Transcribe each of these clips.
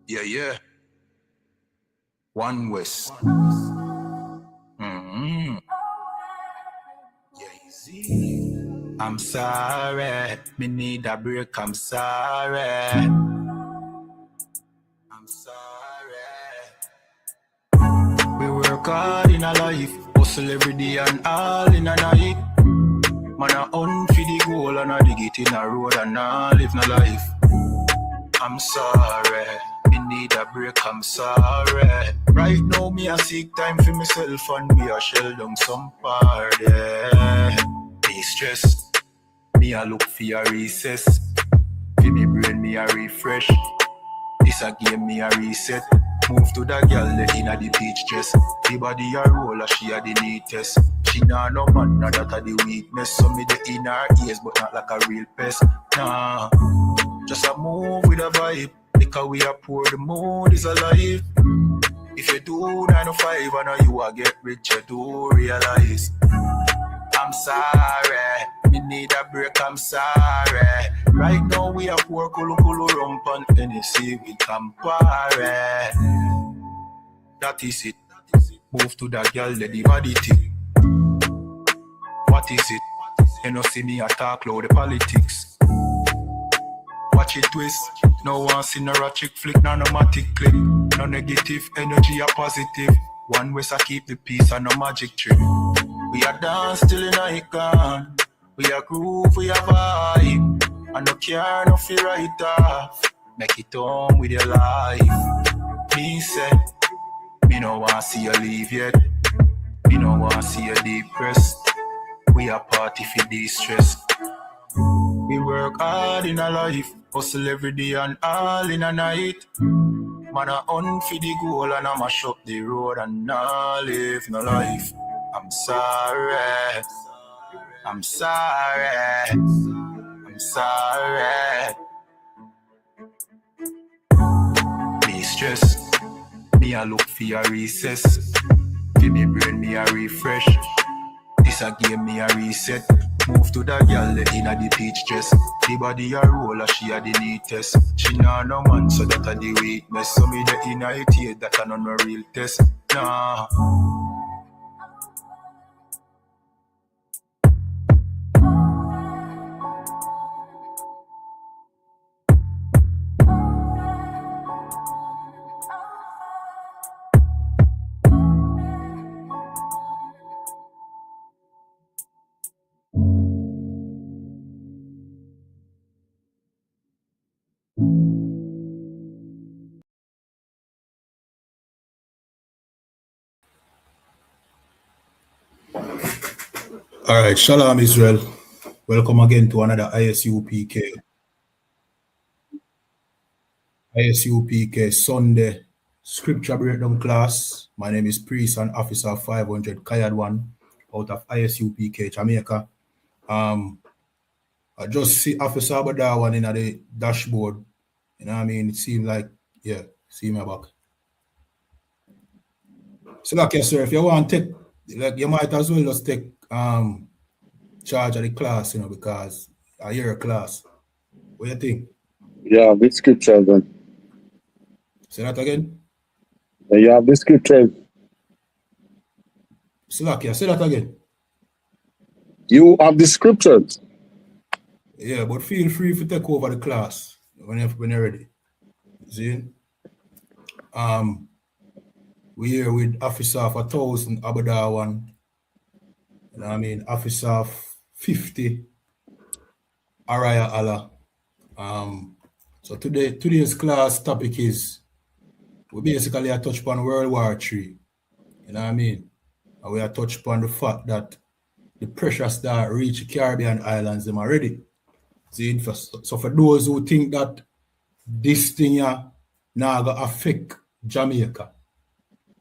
Yeah, yeah. One West. Yeah, easy. I'm sorry. Me need a break. I'm sorry. I'm sorry. We work hard in a life, hustle every day and all in a night. Man, I hunt for the goal and I dig it in a road and I live my life. I'm sorry, me need a break, I'm sorry. Right now, me a seek time for myself and me a shell down some party. Me stressed, me a look for a recess. For me brain, me a refresh. This a game, me a reset. Move to the girl inna the beach dress. The body a roll, she a the neatest. She nah no man, nah that a the weakness. So me the in her ears, but not like a real pest. Nah, just a move with a vibe. Because we a poor, the mood is alive. If you do 9 to 5, I know you a get rich, you do realize. I'm sorry, me need a break, I'm sorry. Right now we are poor, kulu rump and NC we compare. That is it. Move to that girl, let the body tick. What is it? You know see me attack loud the politics. Watch it twist. No one see no ratchet flick, no matic click. No negative energy, a positive. One West I keep the peace and no magic trick. We are dance till in icon. We are groove, we are vibe. And no care, no fear right off. Make it home with your life. Me say, me no want see you leave yet. Me no want see you depressed. We are party for de-stress. We work hard in a life, hustle every day and all in a night. Man I hunt for the goal and I mash up the road and I live no life. I'm sorry. I'm sorry. I'm sorry. Me stressed. Me a look for a recess. For me brain me a refresh. This a game me a reset. Move to the girl inna the peach dress. The body a roll, she a the neatest. She nah no man, so that a the weakness. So me the inna it here, that a no real test. Nah. All right, Shalom Israel. Welcome again to another ISUPK Sunday scripture breakdown class. My name is Priest and Officer 500 Kayad 1 out of ISUPK Jamaica. I just see Officer WW3 one in the dashboard. You know what I mean? It seemed like, yeah, see my back. So like, yes, sir, if you want to take, like, you might as well just take charge of the class, you know, because I hear a class. What do you think? Yeah, which scripture then? Say that again? You have the scripture. Slakia, say that again. You have the scriptures. Yeah, but feel free to take over the class when you're ready. See? We're here with Officer of 1,000 WW3 one. You know what I mean? Officer of 50 Araya Allah. So today's class topic is we basically are touch upon World War III. You know what I mean? And we are touch upon the fact that the pressures that reach Caribbean islands them already. See, so for those who think that this thing now gonna affect Jamaica,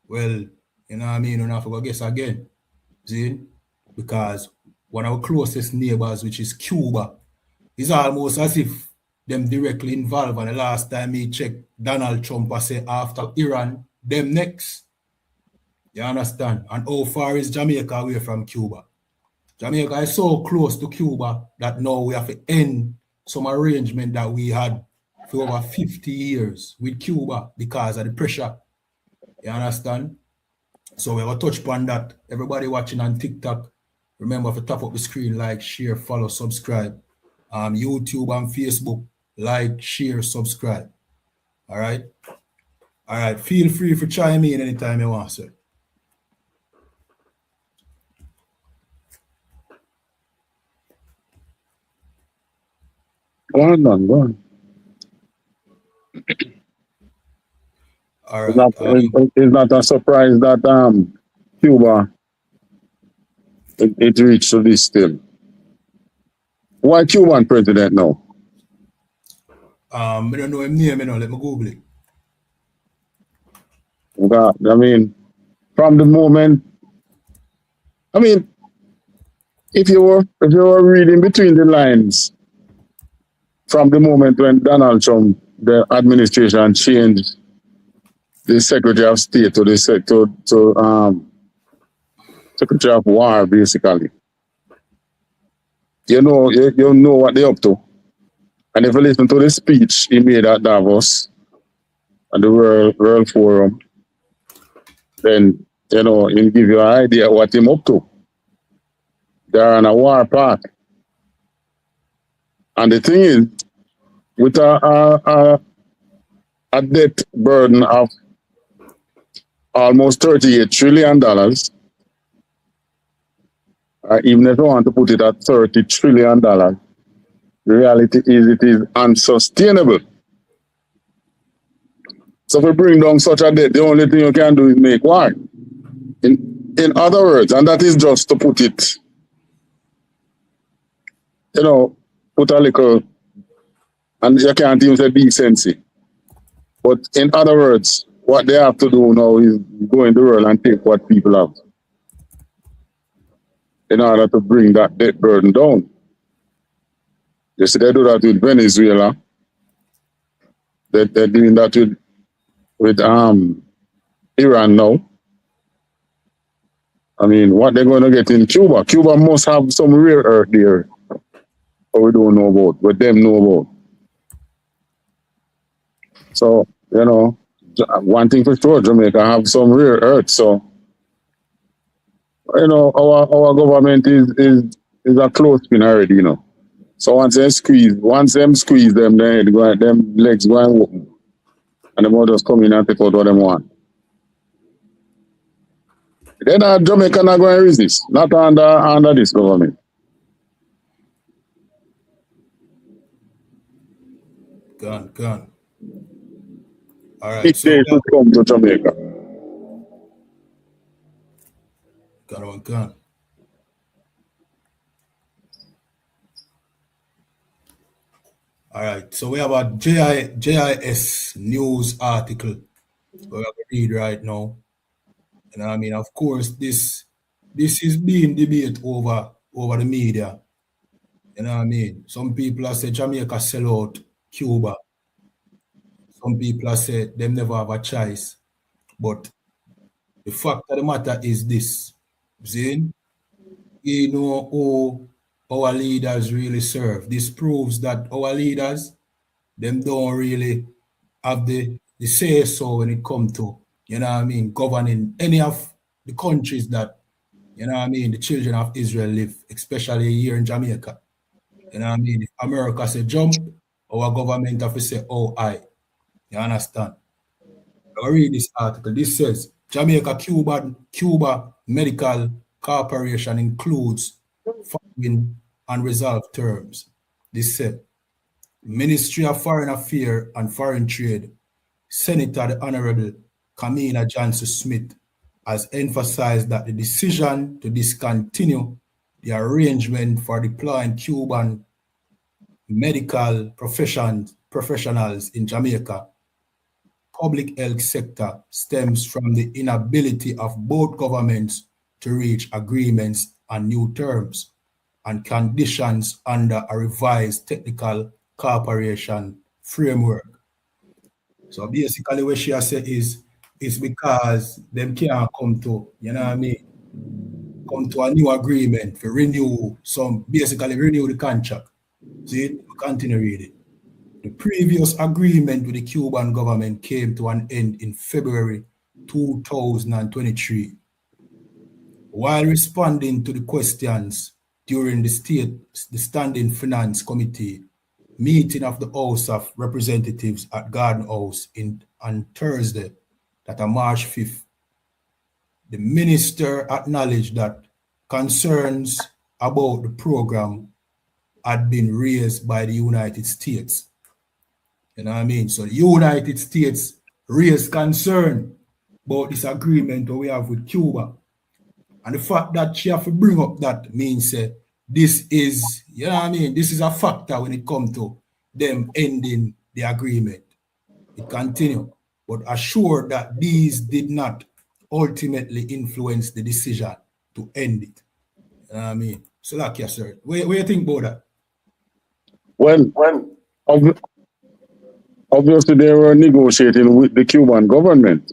well, you know what I mean, we have to go guess again. See? Because one of our closest neighbors, which is Cuba, is almost as if them directly involved. And the last time he checked, Donald Trump I say after Iran, them next. You understand? And how far is Jamaica away from Cuba? Jamaica is so close to Cuba that now we have to end some arrangement that we had for over 50 years with Cuba because of the pressure. You understand? So we will touch upon that. Everybody watching on TikTok, remember to tap up the screen, like, share, follow, subscribe. YouTube and Facebook, like, share, subscribe. All right? All right. Feel free to chime in anytime you want, sir. Go on, man, go on. All right. It's not a surprise that Cuba it reached to this still. Why Cuban president now? I don't know him name, let me Google it. I mean, from the moment, I mean, if you were reading between the lines, from the moment when Donald Trump, the administration changed the Secretary of State to the Secretary of War, basically, you know what they're up to. And if you listen to the speech he made at Davos, at the World Forum, then, he'll give you an idea what he's up to. They're on a war path. And the thing is, with a debt burden of almost $38 trillion, even if you want to put it at $30 trillion, the reality is it is unsustainable. So if we bring down such a debt, the only thing you can do is make war. In other words, and that is just to put it, put a little, and you can't even say decency. But in other words, what they have to do now is go in the world and take what people have in order to bring that debt burden down. You see, they do that with Venezuela. They're doing that with Iran now. I mean, what they're going to get in Cuba? Cuba must have some rare earth there, or we don't know about, but them know about. So, one thing for sure, Jamaica have some rare earth. So, our government is a clothespin already, So once them squeeze them, them legs go and open. And them just come in and take out what them want. Then Jamaica not going to resist, not under this government. Gone. All right. If they should come to Jamaica. Gone. All right. So we have a JIS news article we're going to read right now. And I mean, of course, this is being debated over the media. You know what I mean? Some people are saying Jamaica sell out Cuba. Some people are saying they never have a choice. But the fact of the matter is this. See, we know who our leaders really serve. This proves that our leaders, them don't really have the say-so when it comes to, governing any of the countries that, the children of Israel live, especially here in Jamaica. If America say jump, our government have to say, oh, aye. You understand? I'll read this article. This says, Jamaica Cuba Medical Corporation includes following unresolved terms. This said, Ministry of Foreign Affairs and Foreign Trade, Senator the Honorable Kamina Johnson-Smith has emphasized that the decision to discontinue the arrangement for deploying Cuban medical professionals in Jamaica public health sector stems from the inability of both governments to reach agreements on new terms and conditions under a revised technical cooperation framework. So basically what she has said is it's because them can't come to, come to a new agreement for renew the contract. See, continue reading. The previous agreement with the Cuban government came to an end in February 2023. While responding to the questions during the Standing Finance Committee meeting of the House of Representatives at Garden House on Thursday, that on March 5th, the minister acknowledged that concerns about the program had been raised by the United States. You know what I mean? So the United States raised concern about this agreement that we have with Cuba. And the fact that she have to bring up that means this is, you know what I mean? This is a factor when it comes to them ending the agreement. It continued, but assured that these did not ultimately influence the decision to end it. You know what I mean? So like, yes, sir. What do you think about that? Well, obviously they were negotiating with the Cuban government,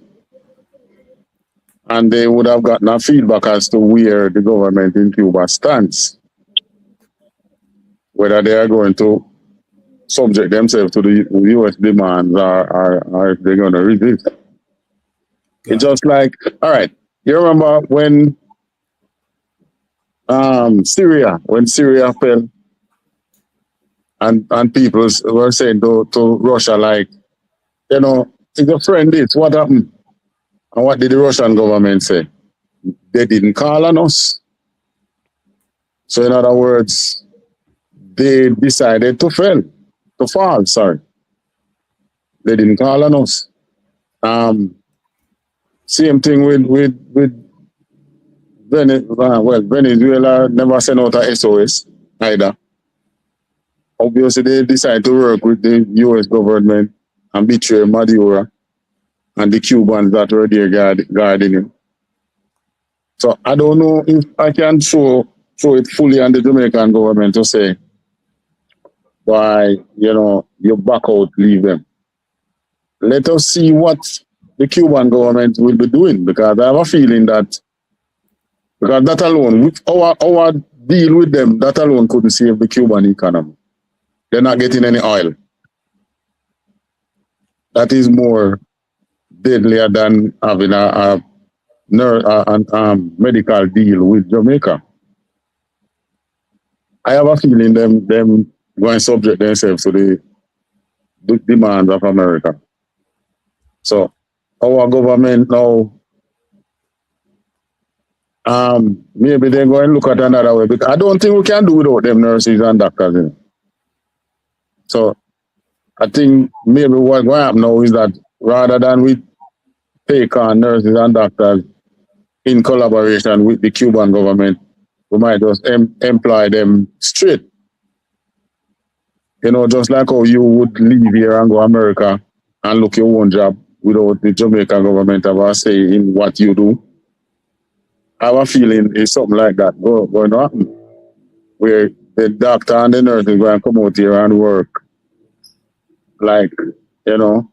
and they would have gotten a feedback as to where the government in Cuba stands, whether they are going to subject themselves to the U.S. demands or if they're going to resist. It's just like, all right, you remember when Syria fell, and people were saying to Russia, like, you know, if your friend is, what happened? And what did the Russian government say? They didn't call on us. So in other words, they decided to fall. They didn't call on us. Same thing with Venezuela never sent out a SOS either. Obviously, they decided to work with the U.S. government and betray Maduro and the Cubans that were there guarding him. So I don't know if I can show it fully on the Jamaican government to say, why, you know, you back out, leave them. Let us see what the Cuban government will be doing, because I have a feeling that, because that alone, with our deal with them, that alone couldn't save the Cuban economy. They're not getting any oil. That is more deadlier than having a medical deal with Jamaica. I have a feeling them going to subject themselves to the demands of America. So our government now, maybe they're going to look at another way, because I don't think we can do without them nurses and doctors. You know? So I think maybe what's going to happen now is that rather than we take on nurses and doctors in collaboration with the Cuban government, we might just employ them straight. You know, just like how you would leave here and go to America and look your own job without the Jamaican government have a say in what you do. I have a feeling it's something like that going to happen, where the doctor and the nurse is going to come out here and work. Like, you know,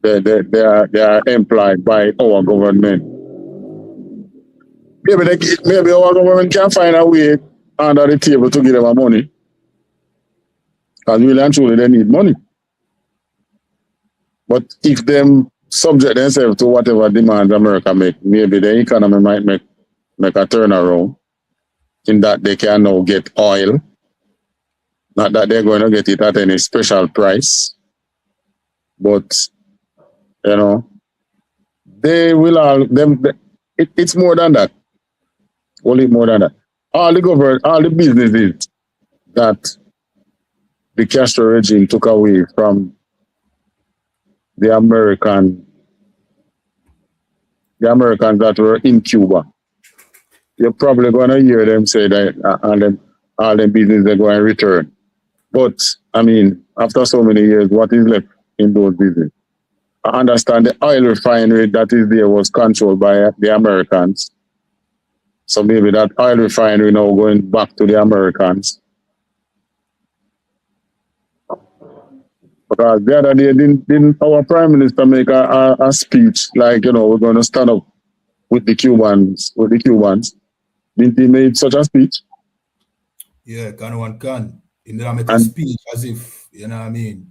they are employed by our government. Maybe our government can find a way under the table to give them money. Because really and truly they need money. But if them subject themselves to whatever demands America make, maybe the economy might make a turnaround in that they can now get oil. Not that they're going to get it at any special price. But, you know, they will all, it's more than that. Only more than that. All the businesses that the Castro regime took away from the Americans that were in Cuba, you're probably going to hear them say that all them businesses are going to return. But, I mean, after so many years, what is left in those businesses? I understand the oil refinery that is there was controlled by the Americans. So maybe that oil refinery now going back to the Americans. Because the other day, didn't our Prime Minister make a speech like, you know, we're going to stand up with the Cubans? Didn't he make such a speech? Yeah, one can. He never make a speech as if, you know what I mean?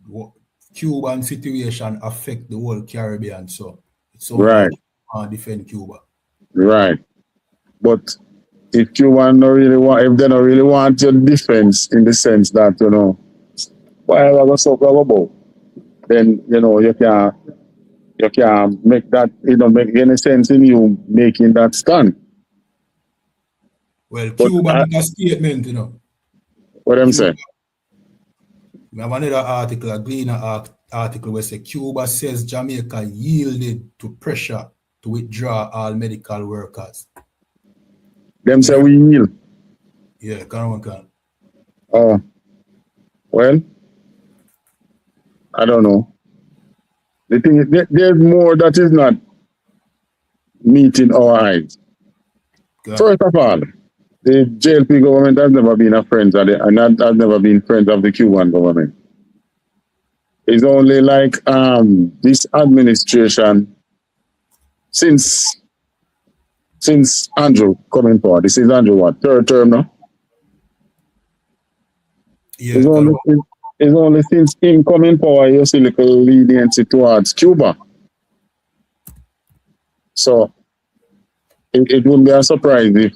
Cuban situation affect the whole Caribbean, so it's only Right. defend Cuba. Right. But if Cuba no really want, if they don't really want your defense in the sense that, you know, why I was so about, then, you know, you can't make that, it don't make any sense in you making that stand. Well, But Cuba make a statement, you know. What I'm saying? We have another article, a Gleaner article, where say Cuba says Jamaica yielded to pressure to withdraw all medical workers. Them say we yield. Yeah, can. Oh, well, I don't know. The thing is, there's more that is not meeting our eyes. First of all, the JLP government has never been a friend of the, and has never been friends of the Cuban government. It's only like this administration since Andrew coming forward. This is Andrew what? Third term now? Yeah. It's only since him coming power you see little leniency towards Cuba. So it wouldn't be a surprise if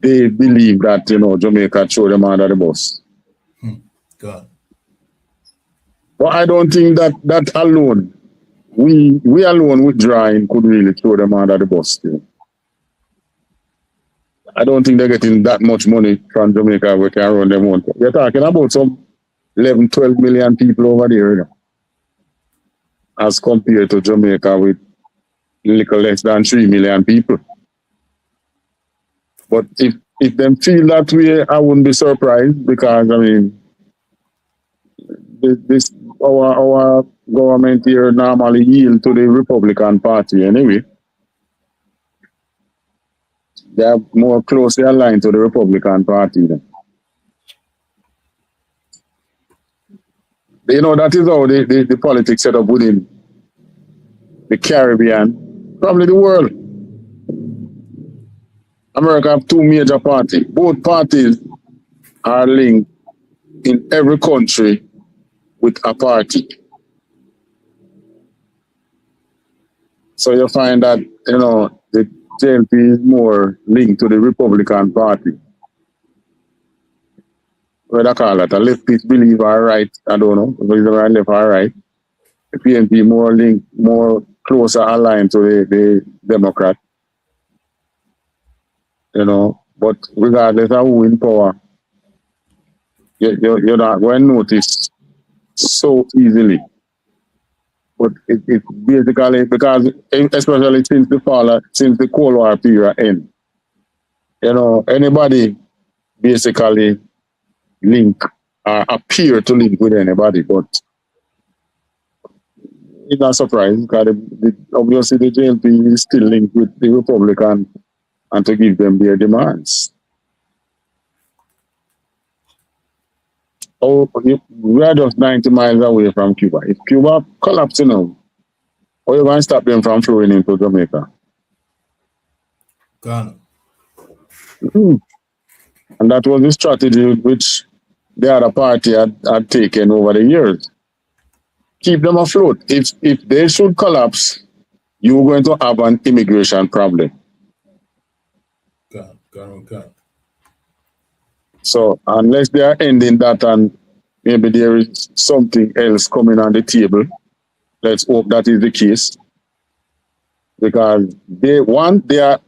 they believe that, you know, Jamaica threw them under the bus. God. But I don't think that alone, we alone withdrawing could really throw them under the bus still. I don't think they're getting that much money from Jamaica we can run them on. You're talking about some 11, 12 million people over there, you know, as compared to Jamaica with a little less than 3 million people. But if them feel that way, I wouldn't be surprised because, I mean, our government here normally yield to the Republican Party anyway. They are more closely aligned to the Republican Party then. You know, that is how the politics set up within the Caribbean, probably the world. America have two major parties. Both parties are linked in every country with a party. So you find that, you know, the JLP is more linked to the Republican Party. What do I call that? A leftist believer, or right? I don't know. If it's right, left or right. The PNP more linked, more closer aligned to the Democrat. You know, but regardless of who in power, you're not going to notice so easily. But it's basically because, especially since the Cold War period end, you know, anybody basically link or appear to link with anybody, but it's not surprising because obviously the JLP is still linked with the Republican and to give them their demands. Oh, we are just 90 miles away from Cuba. If Cuba collapses now, how are you going to stop them from flowing into Jamaica? Gone. And that was the strategy which the other party had taken over the years. Keep them afloat. If they should collapse, you're going to have an immigration problem. Gone. So unless they are ending that and maybe there is something else coming on the table, let's hope that is the case. Because they are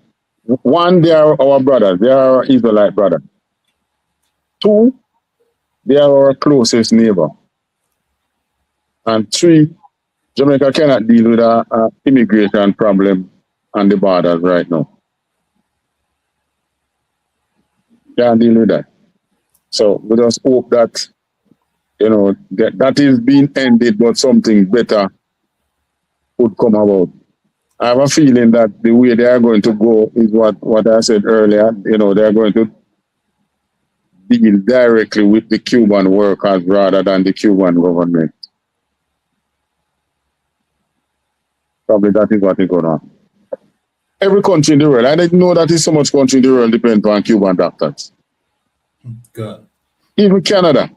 our brothers, they are our Israelite brothers. Two, they are our closest neighbor. And three, Jamaica cannot deal with an immigration problem on the borders right now. Can't deal with that. So we just hope that, you know, that is being ended, but something better would come about. I have a feeling that the way they are going to go is what I said earlier. You know, they are going to deal directly with the Cuban workers rather than the Cuban government. Probably that is what is going on. Every country in the world, I didn't know that is so much country in the world depend on Cuban doctors. God. Even Canada.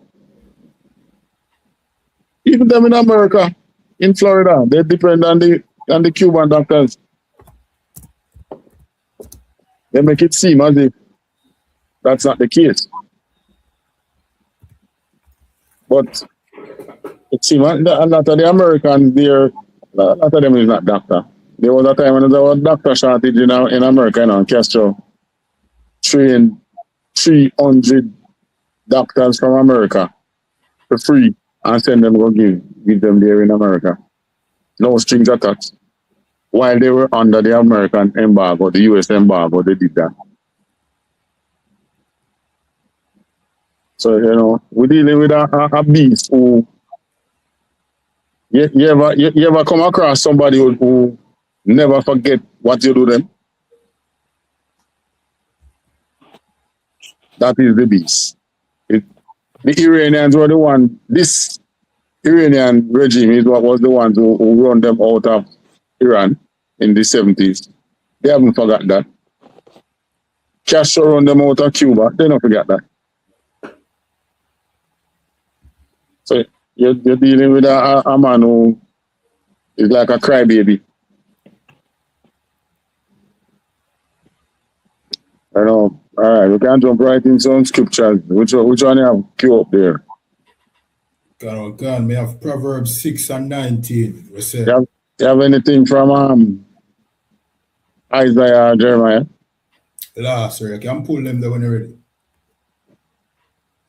even them in America, in Florida, they depend on the Cuban doctors. They make it seem as if that's not the case. But it seems a lot of the Americans there, a lot of them is not doctor. There was a time when there was a doctor shortage in America, you know, Castro trained 300 doctors from America for free and send them go give them there in America. No strings attached. While they were under the American embargo, the US embargo, they did that. So, you know, we're dealing with a beast who, you ever come across somebody who never forget what you do them? That is the beast. The Iranians were the one, this Iranian regime is what was the ones who run them out of Iran in the 70s. They haven't forgot that. Castro run them out of Cuba. They don't forget that. So you're dealing with a man who is like a crybaby. I know. All right, we can jump right in some scriptures. Which one you have queue up there? Can we have Proverbs 6 and 19. We say, You have anything from Isaiah or Jeremiah? last, sir, you can pull them there when you're ready.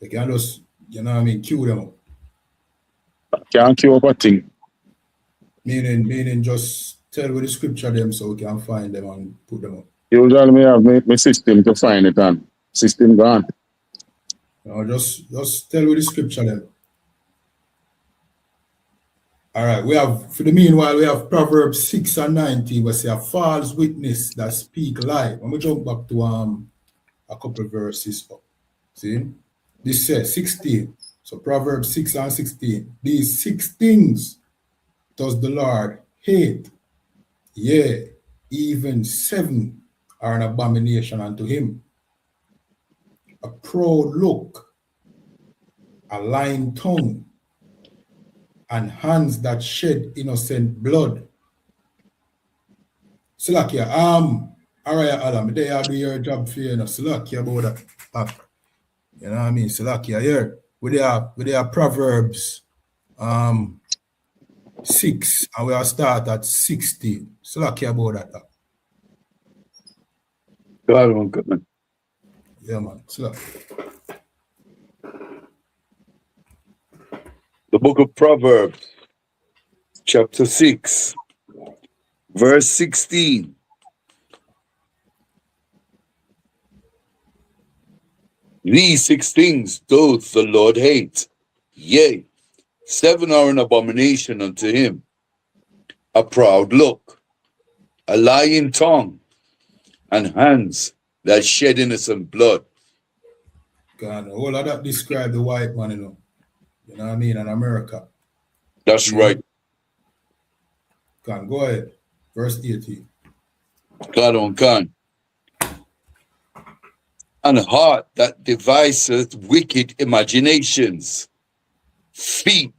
You can just, you know what I mean, queue them up. Can't queue up a thing. Meaning just tell with the scripture them so we can find them and put them up. Usually me have my system to find it and system gone. No, just tell with the scripture them. All right, we have, for the meanwhile, we have Proverbs 6 and 19, we say a false witness that speak lie. When we jump back to a couple of verses up. See? This says 16. So Proverbs 6 and 16. These 6 things does the Lord hate. Yea, even 7 are an abomination unto him. A proud look, a lying tongue, and hands that shed innocent blood. Salakia, Araya Alam, they are do your job for you, you know, Salakia about that. You know what I mean? Salakia here. We are Proverbs 6, and we'll start at 16. Salakia about that. God, one good man. Yeah, man. Salakia. The book of Proverbs, chapter 6, verse 16. These 6 things doth the Lord hate. Yea, 7 are an abomination unto him. A proud look, a lying tongue, and hands that shed innocent blood. God, all of that describe the white man, you know. You know what I mean? In America. That's right. Go ahead. Verse 18. God on God. And heart that deviseth wicked imaginations. Feet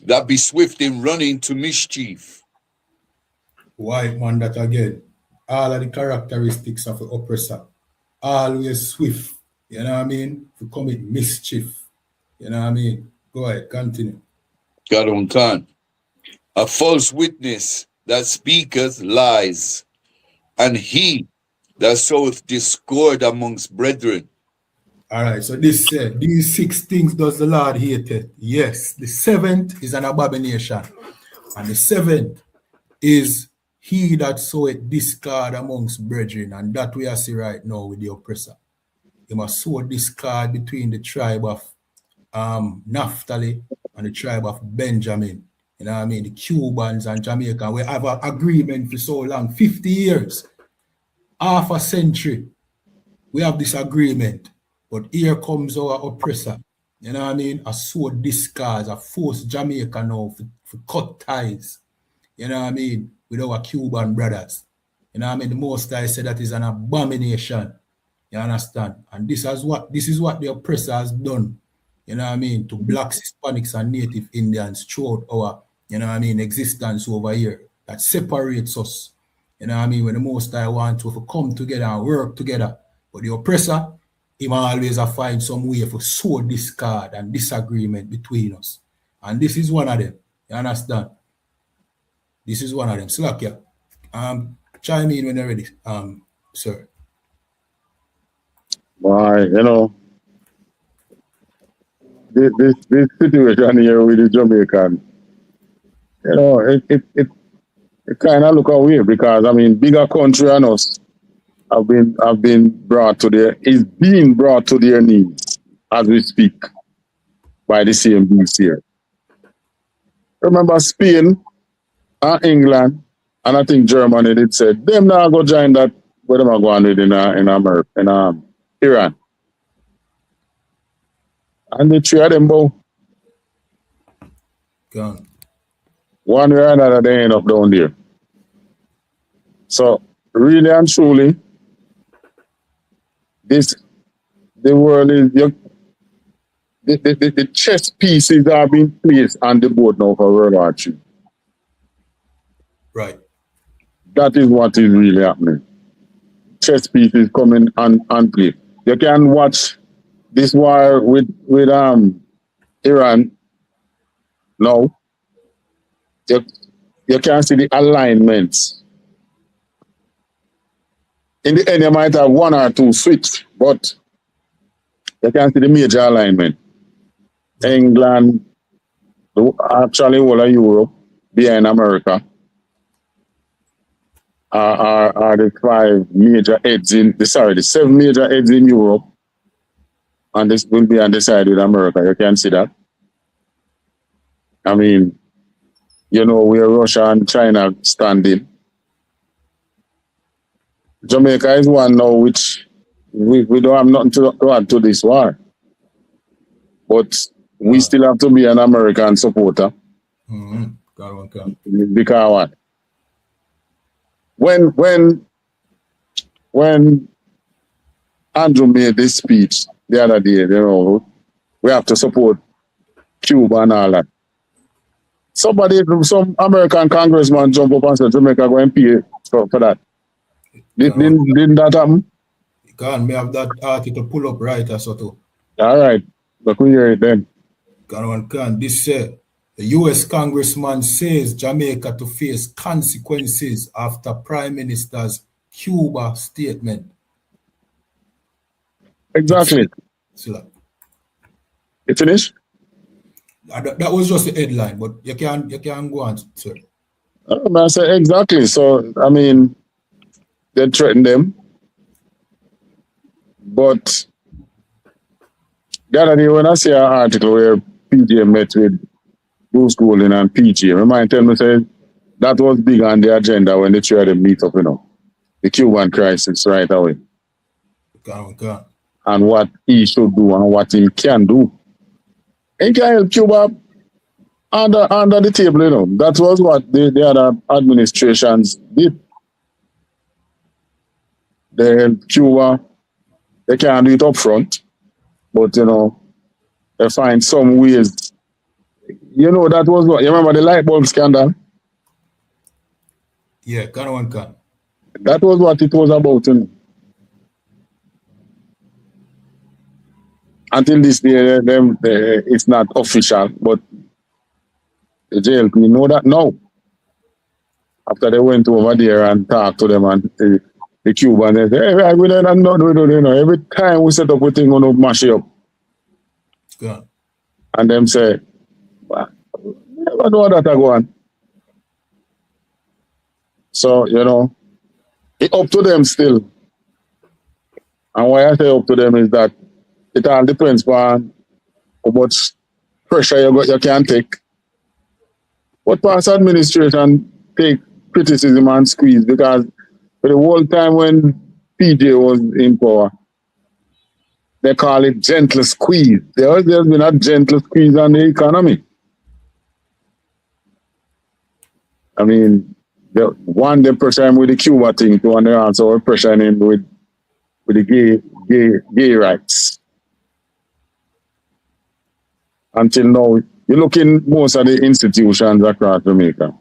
that be swift in running to mischief. White man that again. All of the characteristics of the oppressor. Always swift. You know what I mean? To commit mischief. You know what I mean? Go ahead, continue. God on God. A false witness that speaketh lies, and he that soweth discord amongst brethren. All right, so this said, these 6 things does the Lord hate. Yes, the 7th is an abomination, and the 7th is he that soweth discord amongst brethren, and that we are see right now with the oppressor. He must sow discord between the tribe of Naphtali and the tribe of Benjamin. You know what I mean? The Cubans and Jamaica, we have an agreement for so long, 50 years, half a century. We have this agreement, but here comes our oppressor. You know what I mean? A sow discards, a force Jamaica now for cut ties. You know what I mean? With our Cuban brothers. You know what I mean? The most I said that is an abomination. You understand? And this is what the oppressor has done. you know what I mean, to blacks, Hispanics, and Native Indians throughout our, you know what I mean, existence over here. That separates us. You know what I mean? When the most I want to come together and work together. But the oppressor, he always find some way for sow discord and disagreement between us. And this is one of them. You understand? This is one of them. Slakia. Chime in when you're ready, sir. Why, you know, this situation here with the Jamaican, you know, it kind of look away because I mean, bigger country than us have been brought to is being brought to their knees as we speak by the same beast here. Remember Spain and England and I think Germany did say them now go join that where them are going with in America in Iran. And the three of them both Gone. one way or another they end up down there. So really and truly, the world is the chess pieces are being placed on the board now for World War III. Right. That is what is really happening. Chess pieces coming and play. You can watch this war with Iran now. You can see the alignments. In the end, you might have one or two switch, but you can see the major alignment. England, actually all of Europe, behind America, are the the 7 major heads in Europe, and this will be on the side with America. You can see that. I mean, you know where Russia and China standing. Jamaica is one now which we don't have nothing to add to this war. But we still have to be an American supporter. Because what? When Andrew made this speech the other day, you know, we have to support Cuba and all that. Some American congressman jump up and said Jamaica go and pay for that. Didn't that happen? Can me have that article pull up right or so too. All right, but we hear it then. Can this the U.S. congressman says Jamaica to face consequences after Prime Minister's Cuba statement. Exactly. You finished? That was just the headline, but you can go on, sir. I say exactly. So I mean, they threaten them, but the other day when I see an article where PJ met with Bruce Golding and PJ, remind me say that was big on the agenda when they tried to meet up, you know, the Cuban crisis right away. And what he should do and what he can do. He can help Cuba under the table, you know. That was what the other administrations did. They help Cuba. They can't do it up front, but, you know, they find some ways. You know, that was what, you remember the light bulb scandal? Yeah, can. That was what it was about, you know. Until this day, it's not official, but the JLP know that now. After they went over there and talked to them and the Cuban, they say, hey, we don't know. Every time we set up a thing, we're going to mash it up. Yeah. And them say, well, never know that I go on. So, you know, it's up to them still. And why I say up to them is that it all depends on how much pressure you can take. But past administration take criticism and squeeze, because for the whole time when PJ was in power, they call it gentle squeeze. There's been a gentle squeeze on the economy. I mean, they pressure him with the Cuba thing, to and they also pressure him with the gay rights. until now, you look in most of the institutions across Jamaica.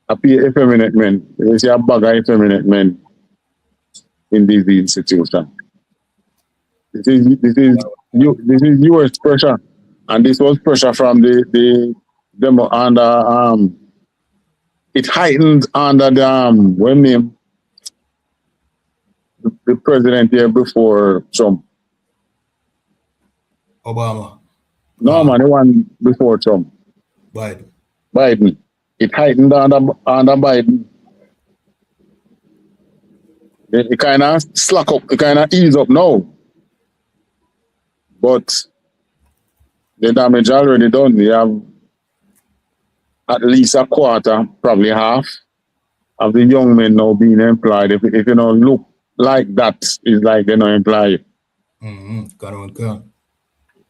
I pay effeminate men. You see a bag of effeminate men in these institutions. This is US pressure, and this was pressure from the demo under it heightened under the when name the president here before Trump. Obama. No man, the one before Trump. Biden. It heightened under Biden. It kind of slack up, it kind of ease up now. But the damage already done. You have at least a quarter, probably half, of the young men now being employed. If you don't look like that, it's like they're not employed.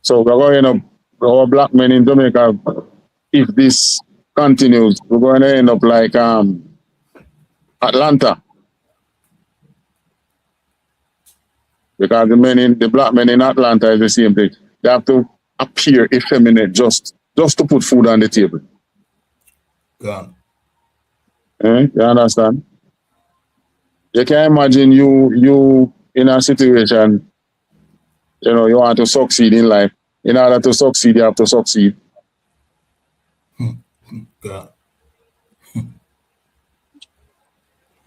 So we're going to, our black men in Jamaica, if this continues, we're going to end up like Atlanta. Because the black men in Atlanta is the same thing. They have to appear effeminate just to put food on the table. Gone. You understand? You can imagine you in a situation, you know, you want to succeed in life. In order to succeed, you have to succeed. God.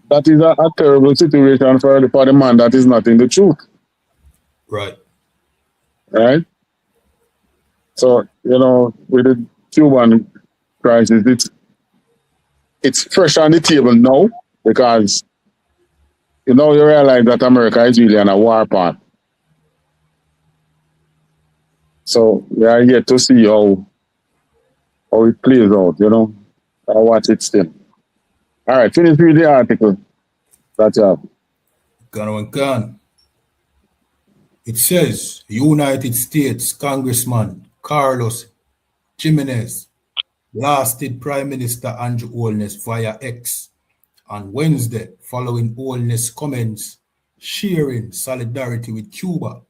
That is a terrible situation for the man that is not in the truth. Right. Right? So, you know, with the Cuban crisis, it's fresh on the table now because, you know, you realize that America is really on a war path. So we are yet to see how it plays out, you know. I watch it still. All right, finish with the article. That's all. Gone. It says United States Congressman Carlos Jimenez blasted Prime Minister Andrew Holness via X on Wednesday following Holness' comments sharing solidarity with Cuba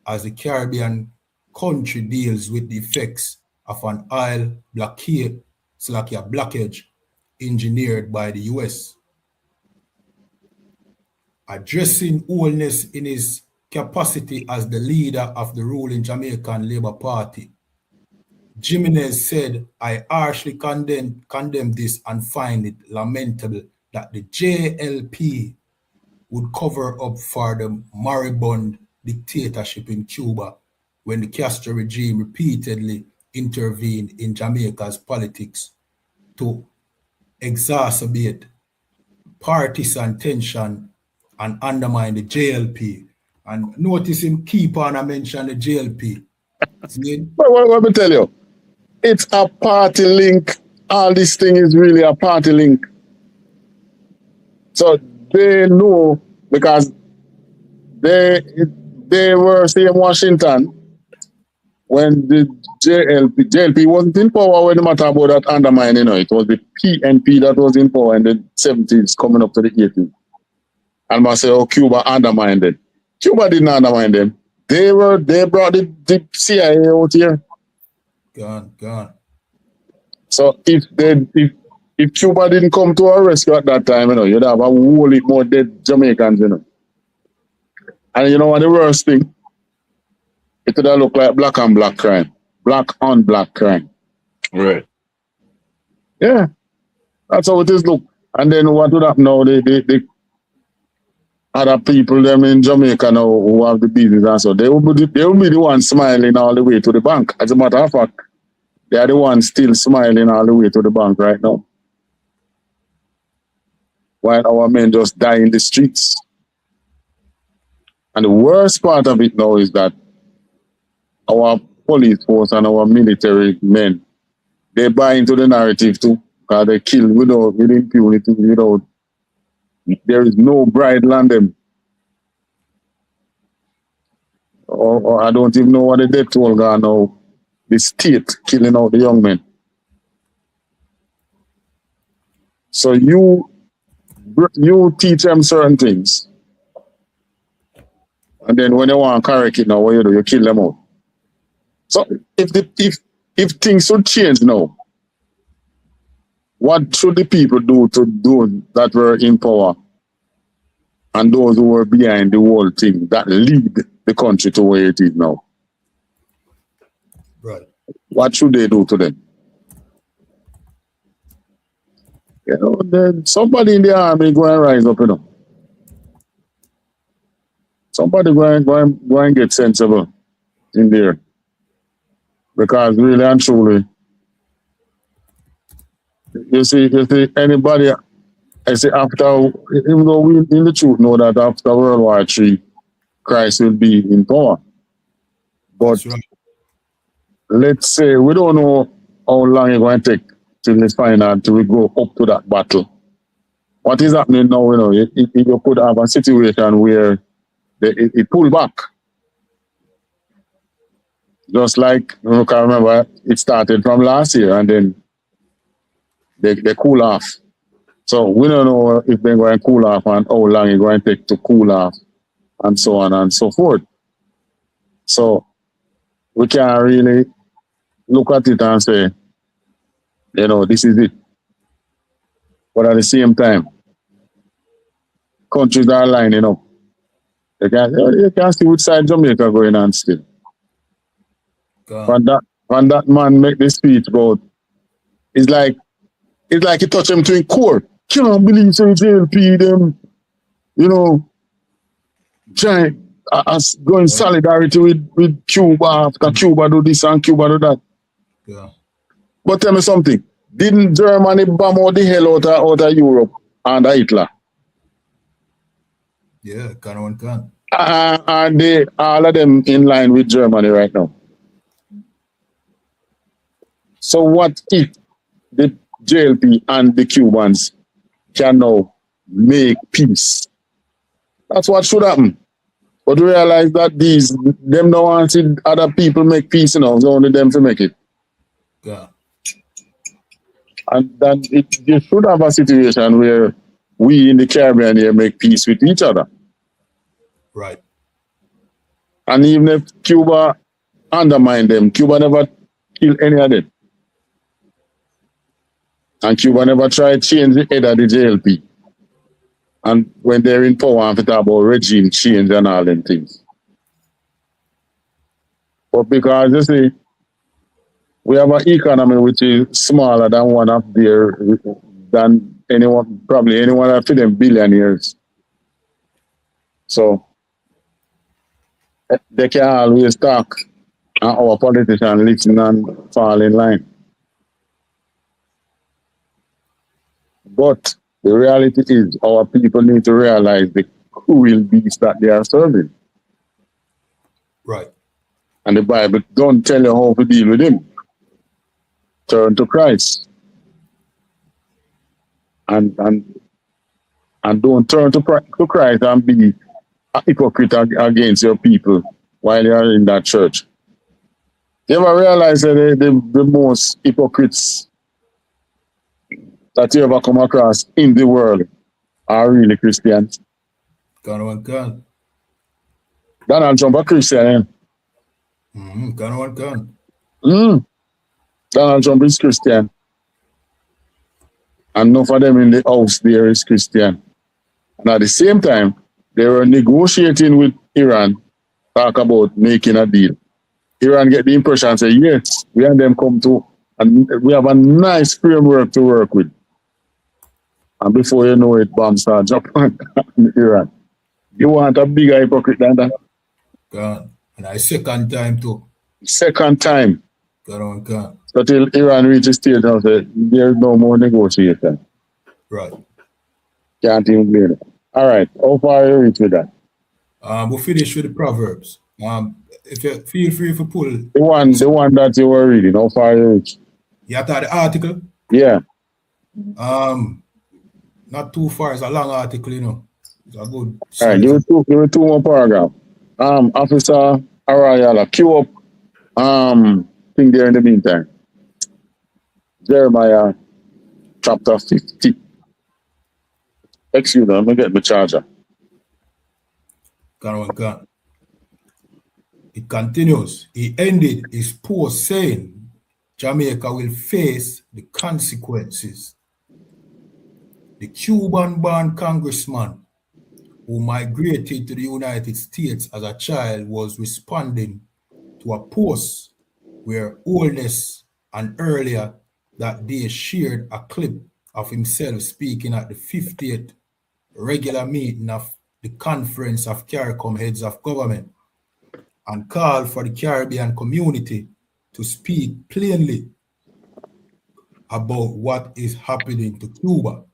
as the Caribbean country deals with the effects of an oil blockage engineered by the US. Addressing Holness in his capacity as the leader of the ruling Jamaican Labour Party, Jimenez said, "I harshly condemn this and find it lamentable that the JLP would cover up for the moribund dictatorship in Cuba when the Castro regime repeatedly intervened in Jamaica's politics to exacerbate partisan tension and undermine the JLP." And notice him keep on and mention the JLP. Let me tell you, it's a party link. All this thing is really a party link. So they know because they were say in Washington when the JLP wasn't in power when the matter about that undermining, you know, it was the PNP that was in power in the 70s coming up to the 80s. And I say, oh, Cuba undermined it. Cuba didn't undermine them. They brought the CIA out here. Gone. So if Cuba didn't come to our rescue at that time, you know, you'd have a whole lot more dead Jamaicans, you know. And you know what the worst thing? It would have looked like black on black crime. Black on black crime. Right. Yeah. That's how it is look. And then what would happen now? They other people them in Jamaica now who have the business and so they will be the ones smiling all the way to the bank. As a matter of fact, they are the ones still smiling all the way to the bank right now. While our men just die in the streets. And the worst part of it now is that our police force and our military men, they buy into the narrative too, because they kill with impunity, there is no bridle on them. Or I don't even know what the death toll gone now. The state killing out the young men. So you teach them certain things. And then when they want to correct it now, what you do? You kill them out. So if things should change now, what should the people do to those that were in power and those who were behind the whole thing that lead the country to where it is now? Right. What should they do to them? You know, then somebody in the army go and rise up, you know. Somebody go and get sensible in there. Because really and truly, you see anybody, I say after, even though we in the truth know that after World War III, Christ will be in power. But Right. let's say we don't know how long it's going to take till this final till we go up to that battle. What is happening now, you know, you could have a situation where it pull back. Just like, you can remember, it started from last year and then they cool off. So we don't know if they're going to cool off and how long it's going to take to cool off and so on and so forth. So we can't really look at it and say, you know, this is it. But at the same time, countries are lining up. You can see which side Jamaica going on still. When that man make the speech about, it's like he touched him to his core. Can't believe so JLP them, you know, giant as going solidarity with Cuba after Cuba do this and Cuba do that. Yeah. But tell me something. Didn't Germany bomb out the hell out of Europe under Hitler? Yeah, can. And they all of them in line with Germany right now. So what if the JLP and the Cubans can now make peace? That's what should happen. But realize that them don't want to see other people make peace, you know, it's only them to make it. Yeah. And then you should have a situation where we in the Caribbean here make peace with each other. Right. And even if Cuba undermine them, Cuba never kill any of them. And Cuba never tried to change the head of the JLP. And when they're in power, I'm talking about regime change and all them things. But because you see, we have an economy which is smaller than one of their, than anyone, probably anyone of them billionaires. So they can always talk and our politicians listen and fall in line. But the reality is our people need to realize the cruel beast that they are serving. Right. And the Bible don't tell you how to deal with him. Turn to Christ. And don't turn to Christ and be a hypocrite against your people while you are in that church. You ever realize that the most hypocrites that you ever come across in the world are really Christians? Can. Donald Trump a Christian, eh? Can. Donald Trump is Christian. And enough of them in the house there is Christian. And at the same time, they were negotiating with Iran, talk about making a deal. Iran get the impression and say, yes, we and them come to, and we have a nice framework to work with. And before you know it, bombs start dropping in Iran. You want a bigger hypocrite than that? Can. And I second time too. Second time. Can. So till Iran reaches stage now, say, there's no more negotiation. Right. Can't even blame it. All right, how far you reach with that? We'll finish with the Proverbs. If you feel free to pull. The one that you were reading, how far you reach? You have the article? Yeah. Not too far. It's a long article, you know. It's a good. All right, give me two more paragraphs. Officer Arayala, queue up thing there in the meantime. Jeremiah chapter 50. Excuse me, I'm gonna get my charger. Can. It continues. He ended his post saying, Jamaica will face the consequences. The Cuban-born congressman who migrated to the United States as a child was responding to a post where Oldness and earlier that day shared a clip of himself speaking at the 50th regular meeting of the Conference of CARICOM Heads of Government and called for the Caribbean community to speak plainly about what is happening to Cuba.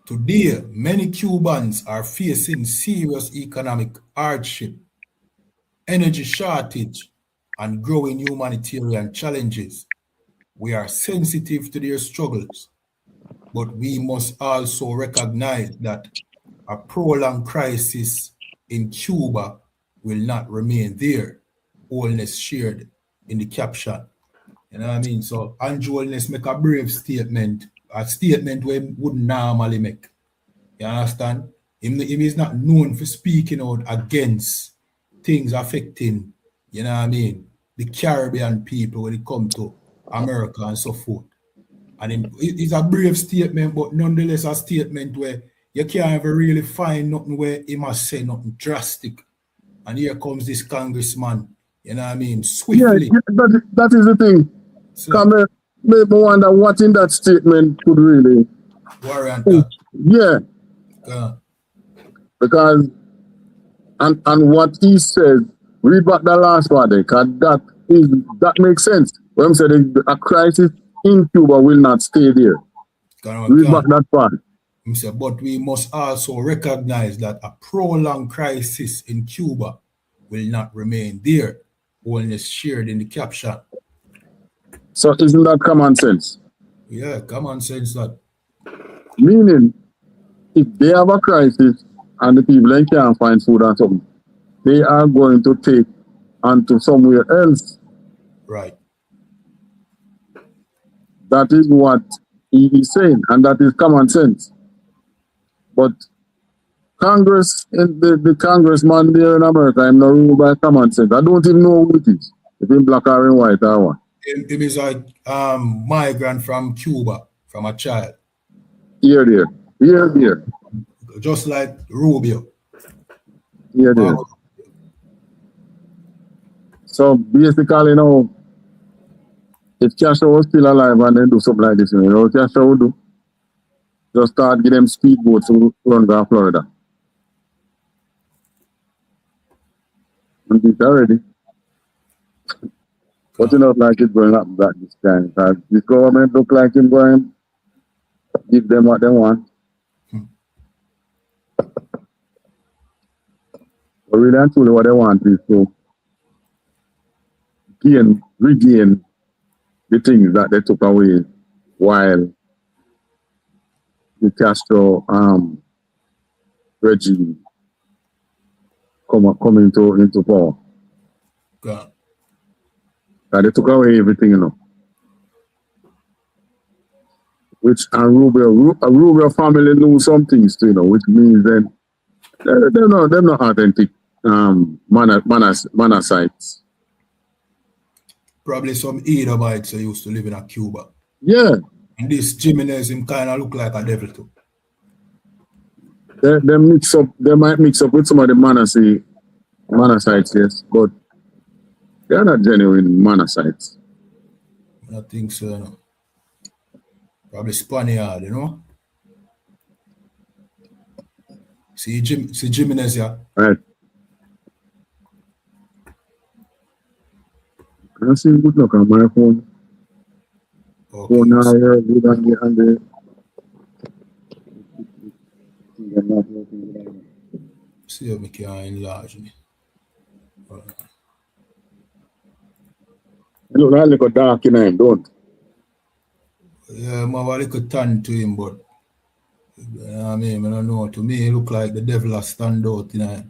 Today, many Cubans are facing serious economic hardship, energy shortage, and growing humanitarian challenges. We are sensitive to their struggles, but we must also recognize that a prolonged crisis in Cuba will not remain there. Oldness shared in the caption. You know what I mean? So Andrew Oldness make a brave statement, a statement we wouldn't normally make. You understand? Him is not known for speaking out against things affecting, you know what I mean, the Caribbean people when it comes to America and so forth. And it's a brave statement, but nonetheless a statement where you can't ever really find nothing where he must say nothing drastic. And here comes this congressman, you know what I mean, swiftly. Yeah, that is the thing. So, Come make me wonder what in that statement could really warrant that. Yeah. Because and what he said, read back the last part there, because that makes sense. When he said a crisis in Cuba will not stay there. Read back that part. He said, but we must also recognize that a prolonged crisis in Cuba will not remain there. Oldness shared in the caption. So isn't that common sense? Yeah, common sense that. Meaning, if they have a crisis and the people then can't find food and something, they are going to take onto somewhere else. Right. That is what he is saying, and that is common sense. But Congress, the congressman there in America, I'm not ruled by common sense. I don't even know who it is. If in black or in white or what. It is a migrant from Cuba, from a child. Here. Just like Rubio. Here. So basically, you know, if Castro was still alive and then do something like this, you know what Castro would do? Just start getting them speedboats to run down Florida. And it's already. But you know, like it's going up that this time. Because this government look like it's going to give them what they want. But really and truly what they want is to regain the things that they took away while the Castro regime come into power. God. They took away everything, you know. Which a Rubio family knew some things too, you know, which means then they're not authentic Manassites. Probably some Edomites who used to live in Cuba. Yeah. And this Jimenez him kind of look like a devil too. They might mix up with some of the Manassites, yes, but they're not genuine Manassites. I think so, you know. Probably Spaniard, you know. See Jimenez, yeah. Right. I see good look on my phone. Okay. Phone now here, good on the See if we can enlarge me. You look like a little dark in him, don't? Yeah, I'm a little tan to him, but you know what I mean, I don't know. To me, he look like the devil has stand out, you know.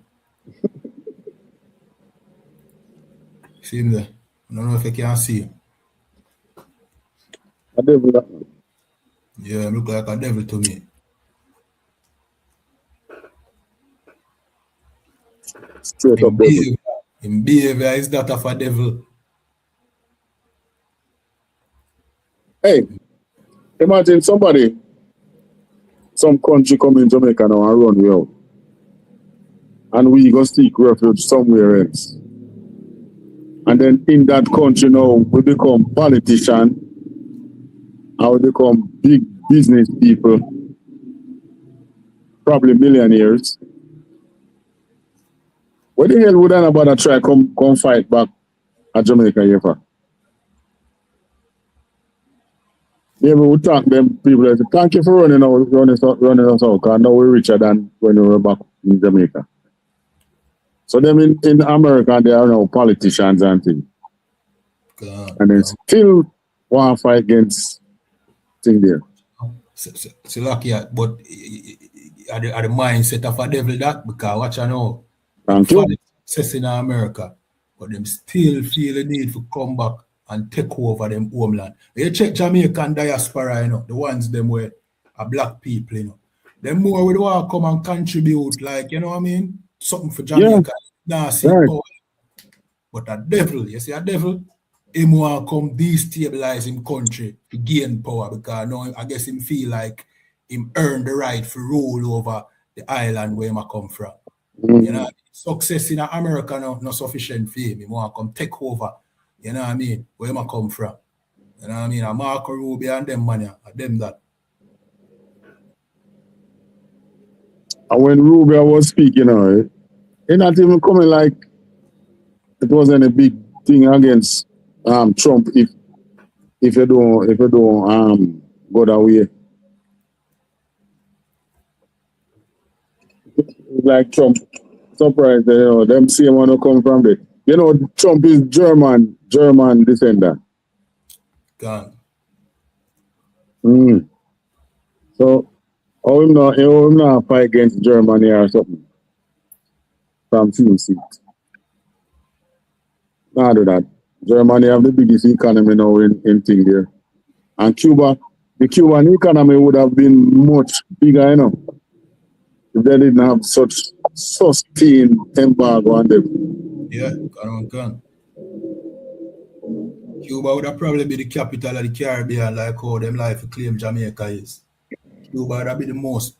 See him there? I don't know if you can see him. A devil. Yeah, he look like a devil to me. Straight up devil. In behavior is that of a devil. Hey, imagine somebody, some country come in Jamaica now and run we out. And we go seek refuge somewhere else. And then in that country now, we become politicians, and we become big business people, probably millionaires. What the hell would anybody try come fight back at Jamaica here for? Yeah, we would thank them people. Say, thank you for running us out, because now we're richer than when we were back in Jamaica. So them in America, they are now politicians and things. And they still want to fight against thing there. So lucky, but are the mindset of a devil that, because watch I know. Thank you. Success in America, but them still feel the need to come back and take over them homeland. You check Jamaican diaspora, you know, the ones them where are black people, you know. Them more would want to come and contribute, like, you know what I mean? Something for Jamaica. Yeah. Right. But a devil, you see a devil, him want to come destabilize him country to gain power, because now I guess him feel like him earned the right to rule over the island where him come from. You know, success in America not sufficient for him. He want to come take over. You know what I mean? Where him come from. You know what I mean? A Marco Rubio and them man, them that. And when Rubio was speaking, he not even coming like it wasn't a big thing against Trump if you don't go that way. Like Trump, surprised, you know, them same one who come from there. You know, Trump is German descendant. Gone. So, how him not fight against Germany or something from few seats. Not do that. Germany have the biggest economy now in thing there. And Cuba, the Cuban economy would have been much bigger, you know, if they didn't have such sustained embargo on them. Yeah, gone. Cuba would have probably be the capital of the Caribbean, like how them like to claim Jamaica is. Cuba would have be the most,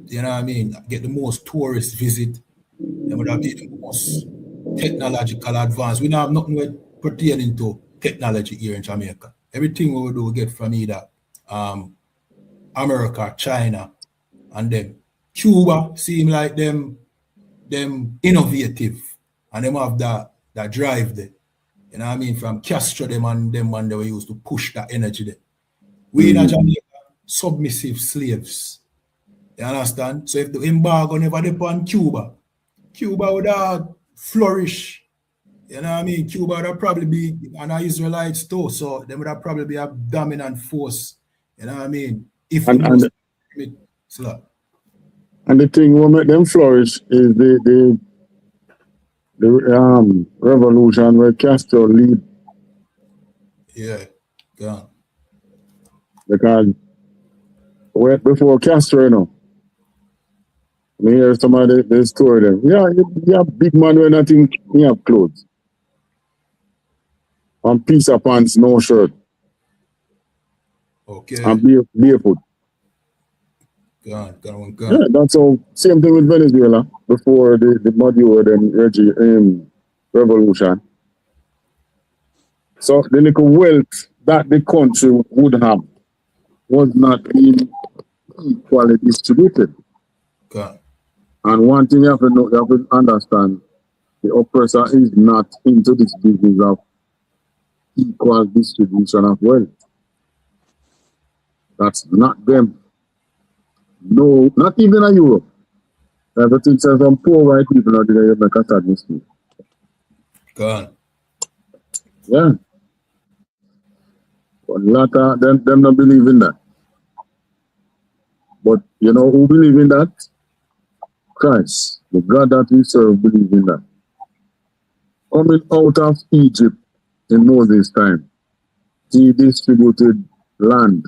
you know what I mean, get the most tourists visit. They would have be the most technological advance. We don't have nothing pertaining to technology here in Jamaica. Everything we do, we get from either America, China, and them. Cuba seem like them innovative, and them have that drive there. You know what I mean? From Castro them and they were used to push that energy there. We in Jamaica, submissive slaves. You understand? So if the embargo never upon Cuba would have flourish. You know what I mean? Cuba would have probably be an Israelites too, so they would have probably be a dominant force. You know what I mean? If and the thing will make them flourish is the revolution where Castro lead. Yeah. Because before Castro, you know, I hear somebody they story them. Yeah, you have big man when nothing he have clothes. And piece of pants, no shirt. Okay. And barefoot. Gone. Yeah, that's all. Same thing with Venezuela before the Maduro revolution. So the little wealth that the country would have was not being equally distributed. Okay. And one thing you have to understand, the oppressor is not into this business of equal distribution of wealth. That's not them. No, not even in Europe. Everything says some poor white people are there make a sad mistake. Gone. Yeah. But a lot of them don't believe in that. But you know who believe in that? Christ. The God that we serve believe in that. Coming out of Egypt in Moses' time, he distributed land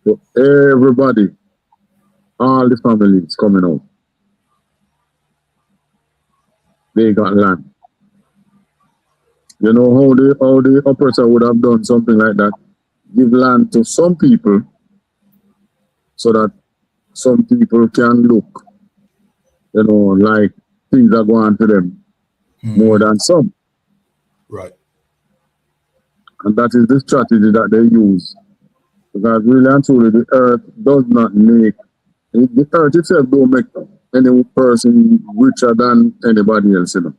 to everybody, all the families coming out. they got land. You know how the oppressor would have done something like that? Give land to some people so that some people can look, you know, like things are going to them more than some. Right. And that is the strategy that they use. Because really and truly, the earth does not make, the earth itself don't make any person richer than anybody else, you know.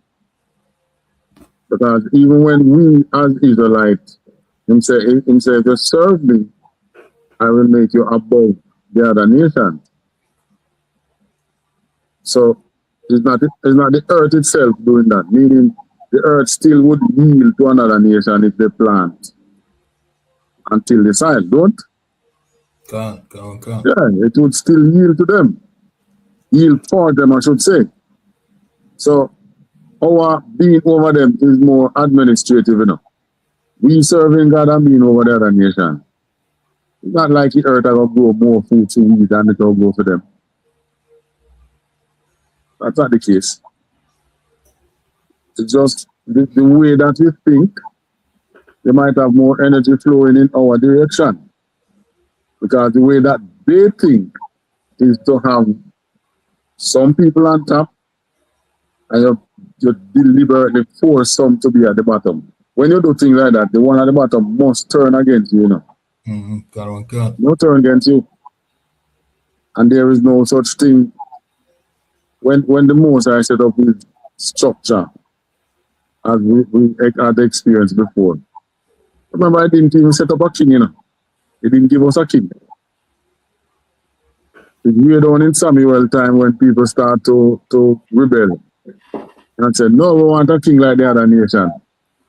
Because even when we as Israelites, him say, if you serve me, I will make you above the other nations. So it's not the earth itself doing that, meaning the earth still would yield to another nation if they plant until the soil don't. Can. Yeah, it would still yield to them. Yield for them, I should say. So our being over them is more administrative, you know. We serving God and being over the other nation. It's not like the earth will grow more food to eat than it will grow for them. That's not the case. It's just the way that we think, they might have more energy flowing in our direction. Because the way that they think is to have some people on top and you deliberately force some to be at the bottom. When you do things like that, the one at the bottom must turn against you, you know. No turn against you. And there is no such thing. When the Most High set up his structure, as we had experienced before. Remember, I didn't even set up a king, you know. He didn't give us a king. It's way down in Samuel time when people start to rebel. And say, no, we want a king like the other nation.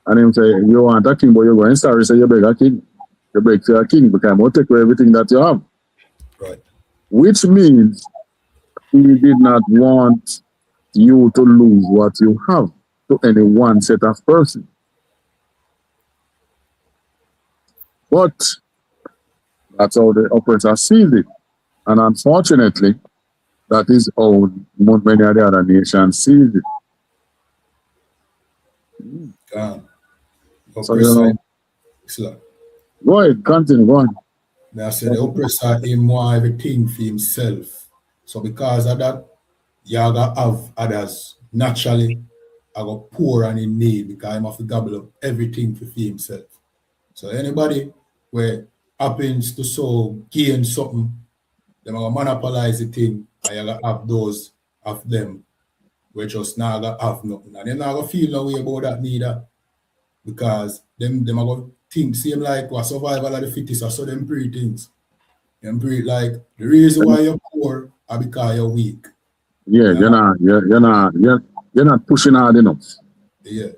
And him say, you want a king, but you're going sorry, say you beg a king. You beg for a king because I'll take away everything that you have. Right. Which means he did not want you to lose what you have to any one set of person. But that's how the oppressor sees it. And unfortunately, that is how many of the other nations sees it. So, you know, go ahead, continue, go on. I said the oppressor him want everything for himself. So because of that, you gotta have others naturally are go poor and in need because he have to gobble up everything for himself. So anybody where happens to so gain something, them are gonna monopolize the thing and you gotta have those of them where just now gotta have nothing. And they're not gonna feel no way about that neither. Because them are gonna think same like what survival of the fittest, so them pre things. Them pre like the reason why you're poor are because you're weak. Yeah, you're not pushing hard enough. Yeah.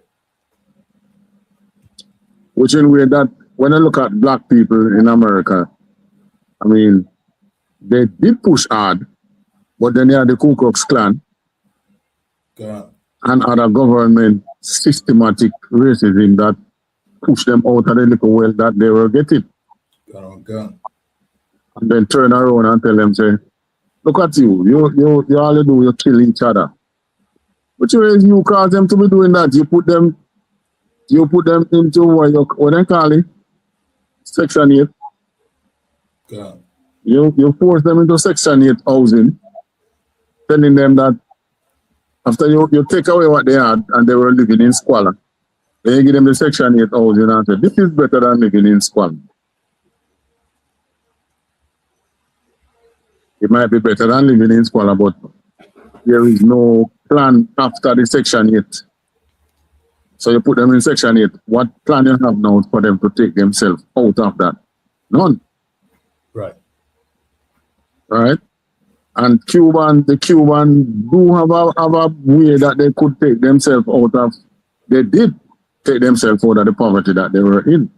Which in way that when I look at black people in America, I mean, they did push hard, but then you had the Ku Klux Klan and other government systematic racism that pushed them out of the little wealth that they were getting. And then turn around and tell them, say, look at you, you all you do, you kill each other. But you cause them to be doing that. You put them into what they call it? Section 8. You force them into Section 8 housing, telling them that after you take away what they had and they were living in squalor, then you give them the Section 8 housing and say, this is better than living in squalor. It might be better than living in squalor, but there is no plan after the Section 8. So you put them in Section 8. What plan you have now for them to take themselves out of that? None. Right. Right? And the Cuban do have a way that they could take themselves out of, they did take themselves out of the poverty that they were in.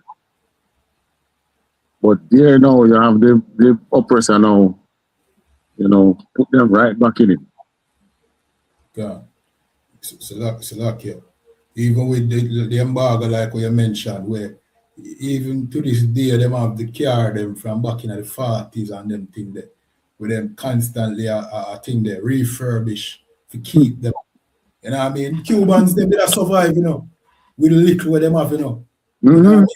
But there now you have the oppressor now, you know, put them right back in it. Yeah. So like yeah. Even with the embargo, like what you mentioned, where even to this day, them have the car them from back in the 40s and them thing there, with them constantly, I think they refurbish to keep them. You know what I mean? Cubans, they will survive, you know, with the little where them have, you know. Mm-hmm. You know what I mean?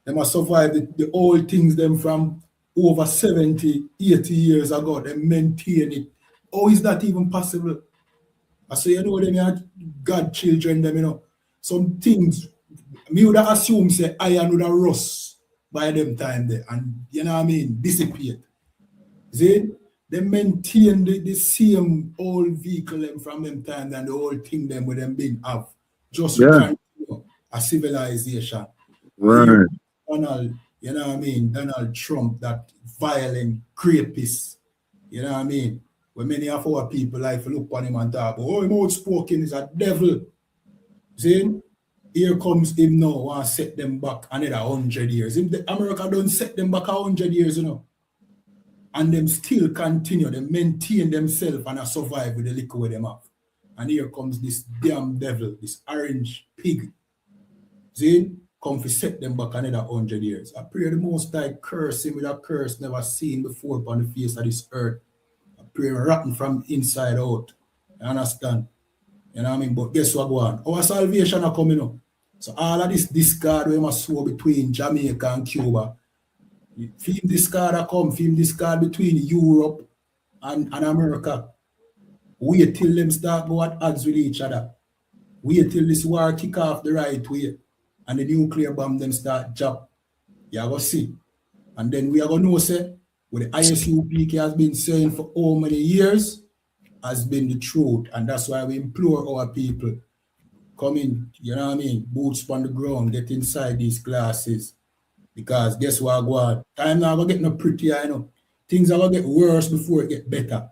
They must survive the old things them from over 70, 80 years ago. They maintain it. How is that even possible? I say, you know, them are God children, them, you know. Some things, me would assume, say, iron would have rust by them time there. And, you know what I mean, dissipate. See? They maintain the same old vehicle them from them time and the old thing them with them being have. Just to continue a civilization. Right. Donald, you know what I mean? Donald Trump, that violent rapist, you know what I mean? When many of our people like to look on him and talk, oh, him outspoken is a devil. See? Here comes him now, want to set them back another 100 years. America don't set them back 100 years, you know. And them still continue, they maintain themselves and survive with the liquor where them have. And here comes this damn devil, this orange pig. See? Come to set them back another 100 years. I pray the Most High curse him with a curse never seen before upon the face of this earth. I pray rotten from inside out. You understand? You know what I mean? But guess what go on? Our salvation are coming up. So all of this discard we must sow between Jamaica and Cuba. Film discard are come, film discard between Europe and America. Wait till them start go at odds with each other. Wait till this war kick off the right way. And the nuclear bomb them start drop. You are going to see. And then we are going to know, say, what the ISUPK has been saying for how many years has been the truth. And that's why we implore our people, come in, you know what I mean, boots on the ground, get inside these classes. Because guess what, go on, time now going to get no prettier, you know. Things are going to get worse before it get better.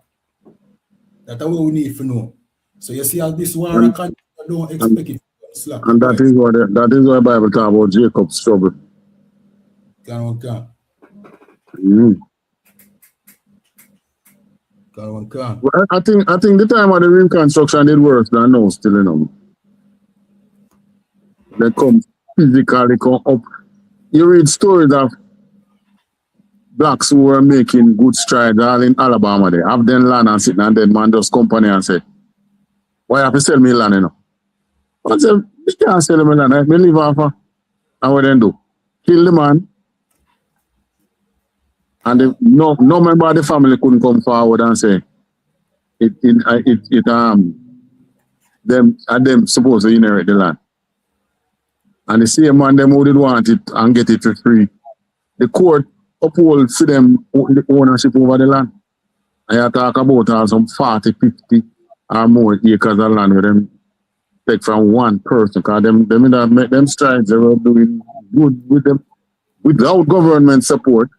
That's what we need to know. So you see how this war, I don't expect it. Slack. And that is why the Bible talk about Jacob's trouble. Can. Well, I think the time of the reconstruction did worse than now still, you know. They come physically come up. You read stories of blacks who were making good strides all in Alabama. They have them land and sitting and then man just company and say, why have to sell me land, you know? I said, you can't sell me land. I live off her. And what then do? Kill the man. And no member of the family couldn't come forward and say, them supposed to inherit the land. And the same man them who did want it and get it for free. The court uphold for them the ownership over the land. And you talk about some 40, 50 or more acres of land with them take from one person, because them make them strides. They were doing good with them without government support,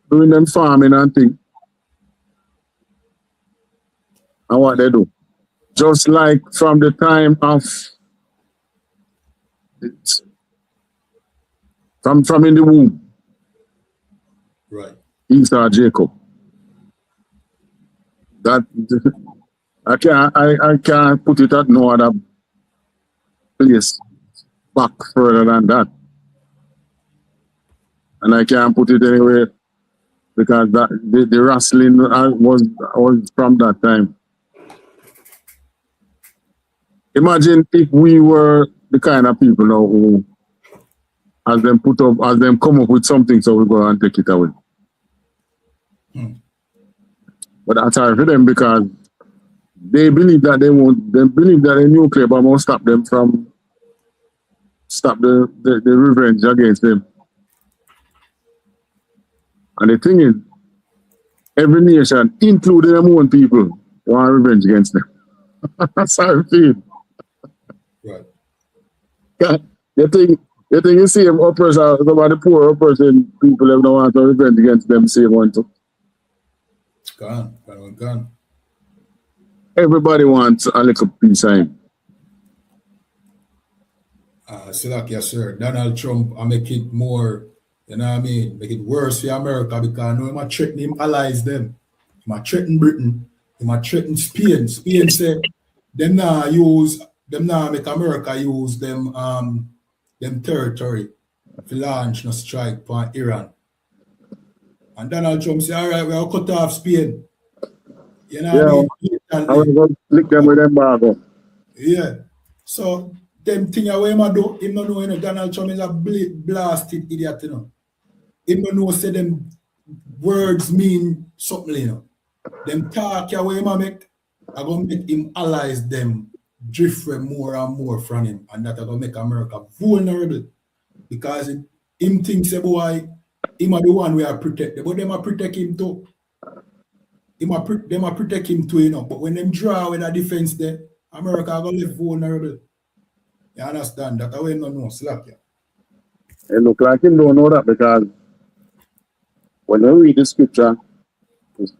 doing them farming and things. And what they do, just like from the time of from in the womb, right? Esau, Jacob. That I can't put it at no other place back further than that. And I can't put it anywhere because the wrestling was from that time. Imagine if we were the kind of people now who, as them come up with something, so we go and take it away. But that's hard for them because they believe that they believe that a nuclear bomb will stop them from the revenge against them. And the thing is, every nation, including their own people, want revenge against them. That's how I feel. Right. You think you see them uppers, some of the poor uppers and people don't want to revenge against them, same one too. Gone. Everybody wants a little piece of him. Yes, sir. Donald Trump, I make it more, you know what I mean, make it worse for America because I know he might threaten him allies them. He might threaten Britain. He might threaten Spain. Spain said them now make America use them territory to launch no strike upon Iran. And Donald Trump say, all right, we'll cut off Spain. You know what I mean? I will go lick them with embargo. Yeah. So them thing away him a do, him no know, you know, Donald Trump is a blasted idiot, you know. Him no know say them words mean something, you know. Them talk away him a make, I gonna make him allies them drift more and more from him, and that I gonna make America vulnerable. Because him thinks say boy, him are the one we are protected, but them are protect him too. Them are protect him too, you know. But when them draw with a defense there, America are gonna live vulnerable. You understand? That way no know slack, yeah. It look like him don't know that because when you read the scripture,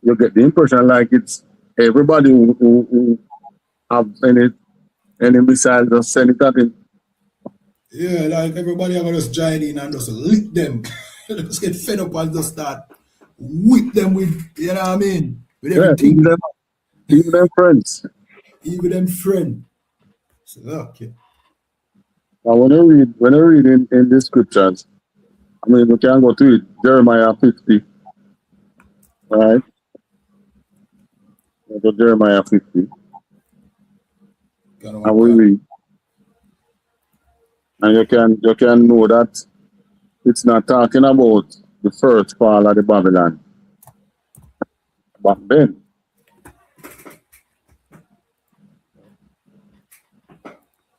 you get the impression like it's everybody who have any missile just send it at him. Yeah, like everybody are gonna just join in and just lick them. Just get fed up and just start whip them with, you know what I mean? With Yeah, everything. even them friends. Even them friend. So look, yeah. And when you read in the scriptures, I mean we can go to it, Jeremiah 50. Right? Go to Jeremiah 50. And we read. And you can know that it's not talking about the first fall of the Babylon. Back then.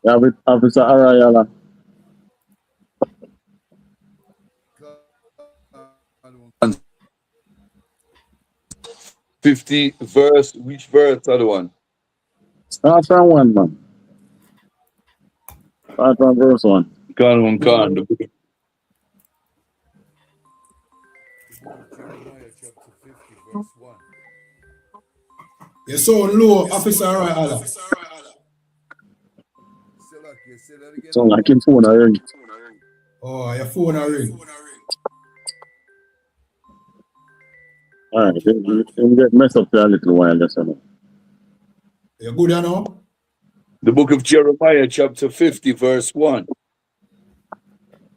You have it, Officer Arayala. 50 verse, which verse other one? Start from 1, man. Start from verse 1. Can. The book of Jeremiah chapter 50, verse 1. You're so low, Officer Allah. So like him phone a ring. Oh, your phone a ring. Alright, you get messed up for a little while, that's all. You good now? The book of Jeremiah chapter 50 verse 1.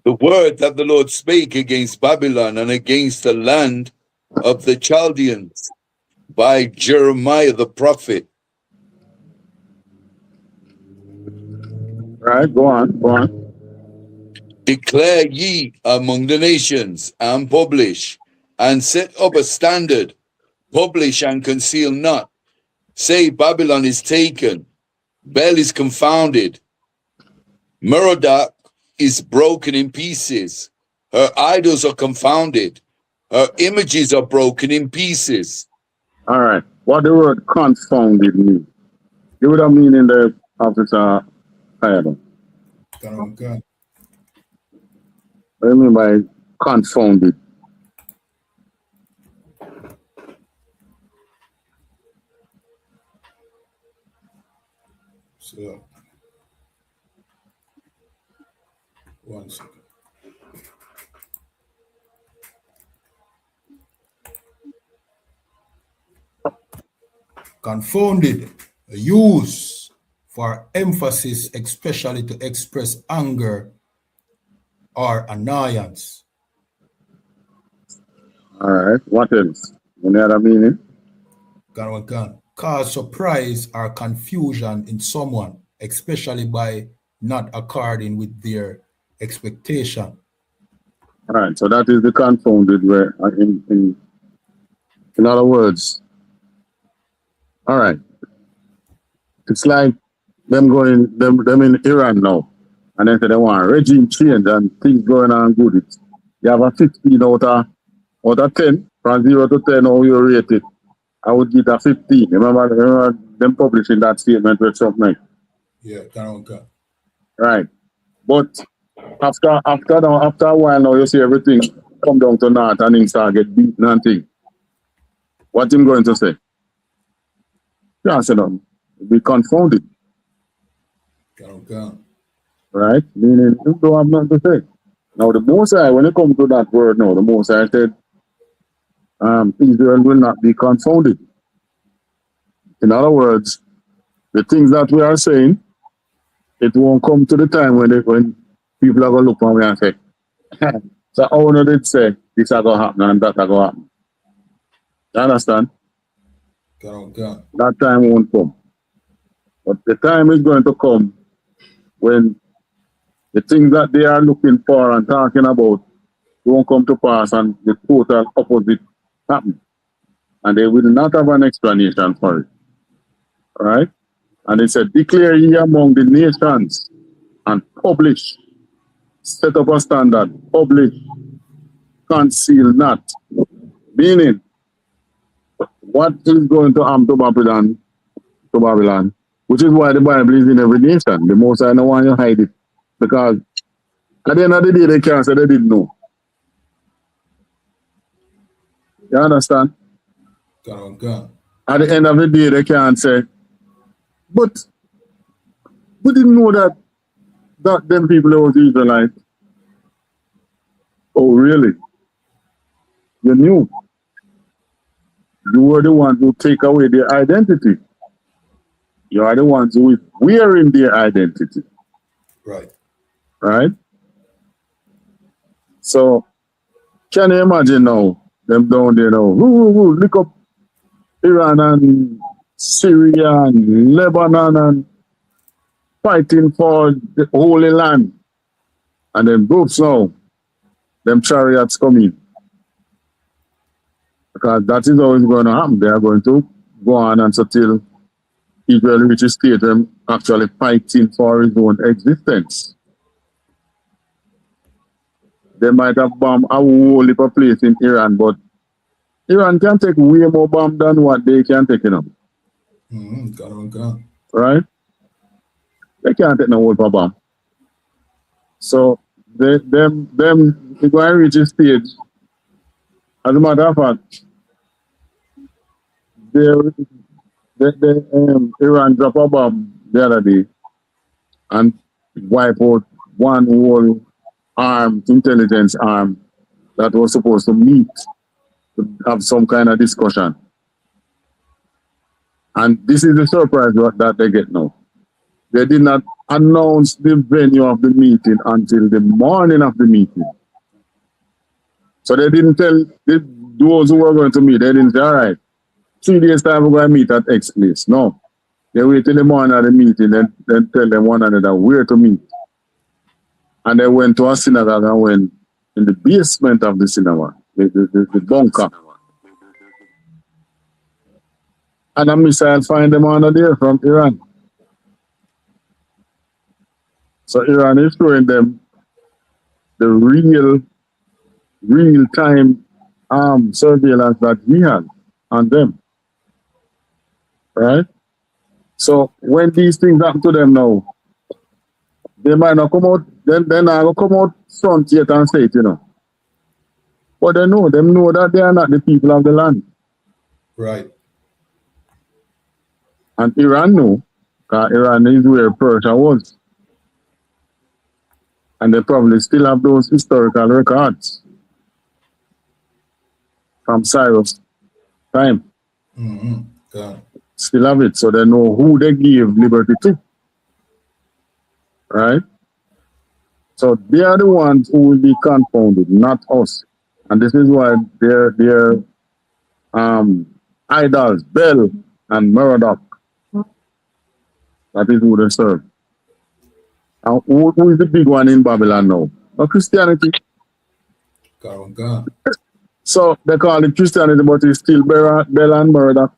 The word that the Lord spake against Babylon and against the land of the Chaldeans by Jeremiah the prophet. Right, go on. Declare ye among the nations, and publish, and set up a standard, publish and conceal not. Say Babylon is taken, Bel is confounded, Merodach is broken in pieces, her idols are confounded, her images are broken in pieces. Alright, what the word confounded mean? You would have mean in the Officer Hayden. Come. What do you mean by confounded? So, 1 second. Confounded, use for emphasis, especially to express anger or annoyance. Alright, what else? Any other meaning? Can cause surprise or confusion in someone, especially by not according with their expectation. Alright, so that is the confounded where in other words. Alright. It's like them in Iran now. And then they want regime change and things going on good. You have a 15 out of 10, from 0 to 10, how you rate it. I would give a 15. Remember them publishing that statement with something. Yeah, can. Right. But after a while now, you see everything come down to naught and things start get beaten and things. What him going to say? Can't say nothing. Be confounded. Can. Right? Meaning you don't have nothing to say. Now the Most High, when it comes to that word now, the Most High said, Israel will not be confounded. In other words, the things that we are saying, it won't come to the time when people are going to look at me and say, so how no did say this is going to happen and that is going to happen? You understand? Can. That time won't come. But the time is going to come when the things that they are looking for and talking about won't come to pass and the total opposite happen. And they will not have an explanation for it. All right? And it said, declare ye among the nations and publish, set up a standard, publish, conceal not. Meaning, what is going to happen to Babylon, which is why the Bible is in every nation. The most I don't want you to hide it. Because at the end of the day, they can't say they didn't know. You understand? Go. At the end of the day, they can't say, but we didn't know that them people was Israelites. Oh, really? You knew. You were the ones who take away their identity. You are the ones who is wearing their identity. Right. Right? So, can you imagine now, them down there now, look up Iran and Syria and Lebanon and fighting for the Holy Land. And then groups now, them chariots coming. Because that is how it's going to happen. They are going to go on and so till Israel reaches state them actually fighting for his own existence. They might have bombed a whole heap of place in Iran, but Iran can take way more bomb than what they can take, you know. Right? They can't take no whole for bomb. So them going to reach a stage. As a matter of fact, Iran dropped a bomb the other day and wipe out one whole intelligence arm that was supposed to meet to have some kind of discussion. And this is the surprise that they get now. They did not announce the venue of the meeting until the morning of the meeting. So they didn't tell those who were going to meet, they didn't say, all right, 3 days time we're going to meet at X place. No. They wait till the morning of the meeting, then tell them one another where to meet. And they went to a synagogue and went in the basement of the synagogue, the bunker. And a missile find them under there from Iran. So Iran is showing them the real-time surveillance that we have on them. Right? So when these things happen to them now, they might not come out, then they're not going to come out front yet and say it, you know. But they know that they are not the people of the land. Right. And Iran know, because Iran is where Persia was. And they probably still have those historical records from Cyrus' time. Still have it, so they know who they gave liberty to. Right? So they are the ones who will be confounded, not us. And this is why their idols, Bel and Merodach, that is who they serve. And who is the big one in Babylon now? Christianity. So they call it Christianity, but it's still Bel and Merodach.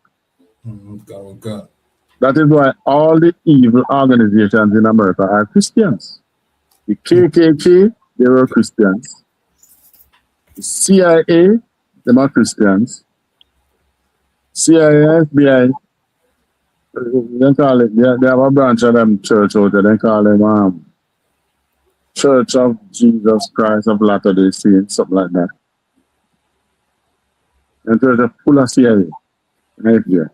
That is why all the evil organizations in America are Christians. The KKK, they were Christians. The CIA, they are Christians. CIA, FBI, they call it, they have a branch of them church out there. They call them Church of Jesus Christ of Latter-day Saints, something like that. And church are full of CIA. Right there.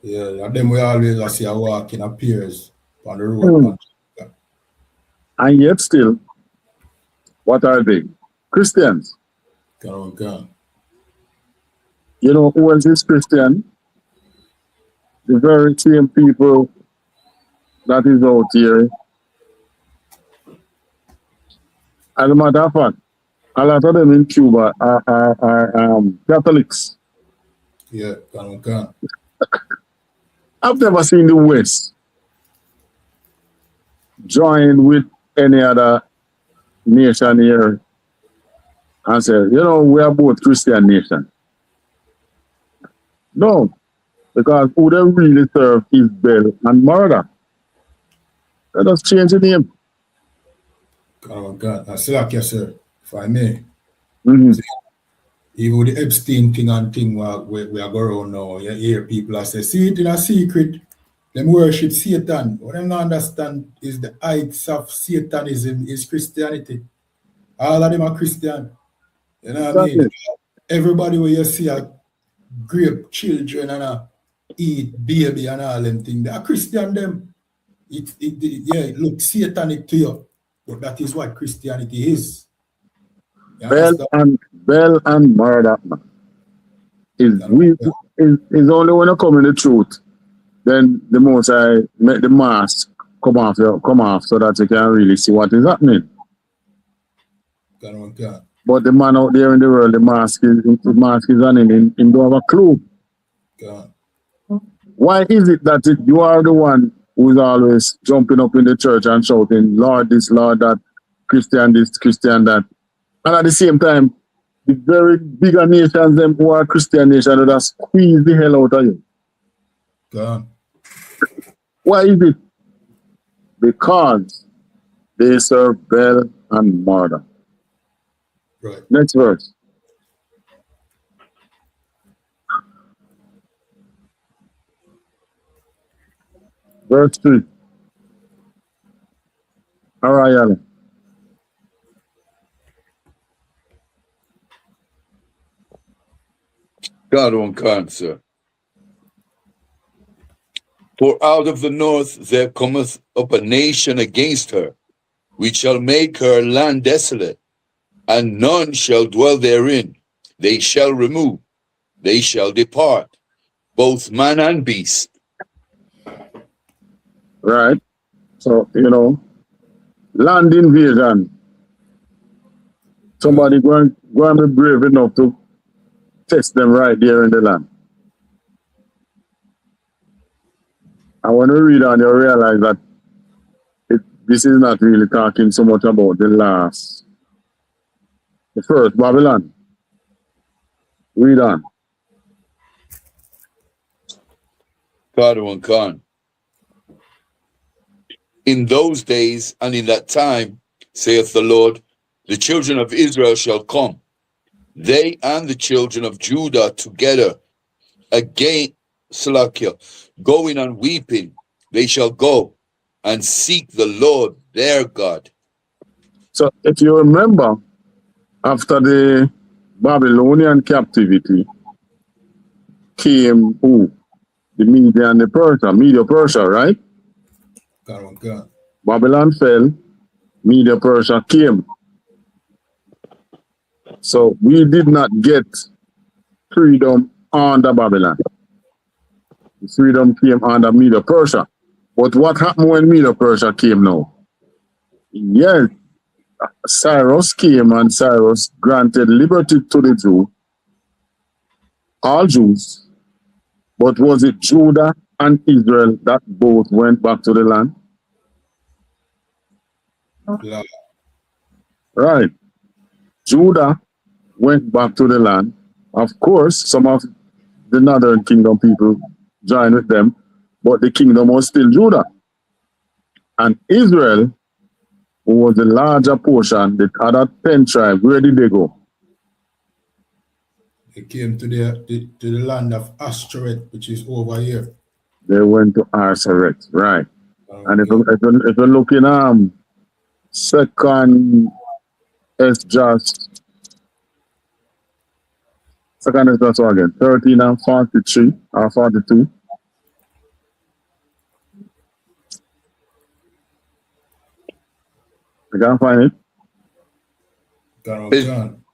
Yeah, and them we always see a walking appears on the road. And yet still, what are they? Christians. You know who else is Christian? The very same people that is out here. As a matter of fact, a lot of them in Cuba are Catholics. Yeah, I've never seen the West join with any other nation here and say, you know, we are both Christian nation. No, because who they really serve is Bel and Murder. Let us change the name. Oh God, Salakia, sir, if I may. Mm-hmm. Even with the Epstein thing and thing we are going around now, you hear people that say, see it in a secret, them worship Satan. What them not understand is the heights of Satanism is Christianity. All of them are Christian. You know what I mean? Everybody where you see a grape children and eat baby and all them things, they are Christian them. It looks satanic to you, but that is what Christianity is. Bel and Murder is only when you come in the truth, then the most I make the mask come off so that you can really see what is happening. But the man out there in the world, the mask is on him, he don't have a clue. God. Why is it that you are the one who is always jumping up in the church and shouting, Lord this, Lord that, Christian this, Christian that, and at the same time, the very bigger nations, them who are Christian nations, that squeeze the hell out of you? God. Why is it? Because they serve Bel and Murder. Right. Next verse. Verse 3. All right, Alan. God won't answer. For out of the north there cometh up a nation against her, which shall make her land desolate, and none shall dwell therein. They shall remove, they shall depart, both man and beast. Right. So, you know, land invasion. Somebody go and be brave enough to test them right there in the land. And when you read on, you realize that this is not really talking so much about the first Babylon. Read on. God won't come. In those days and in that time, saith the Lord, the children of Israel shall come, they and the children of Judah together, again, Salakia, going and weeping, they shall go and seek the Lord their God. So if you remember, after the Babylonian captivity came who? The Media and the Persia, Media-Persia, right? God. Babylon fell, Media-Persia came. So we did not get freedom under Babylon. The freedom came under Media-Persia. But what happened when Media-Persia came now? Yes, Cyrus came and Cyrus granted liberty to the Jews, all Jews. But was it Judah and Israel that both went back to the land? Yeah. Right. Judah went back to the land. Of course, some of the northern kingdom people joined with them, but the kingdom was still Judah. And Israel, who was the larger portion, the other 10 tribes, where did they go? They came to the land of Ashtoreth, which is over here. They went to Ashtoreth, right. And if you look in second Esdras again, 13 and 43 or 42. I can't find it.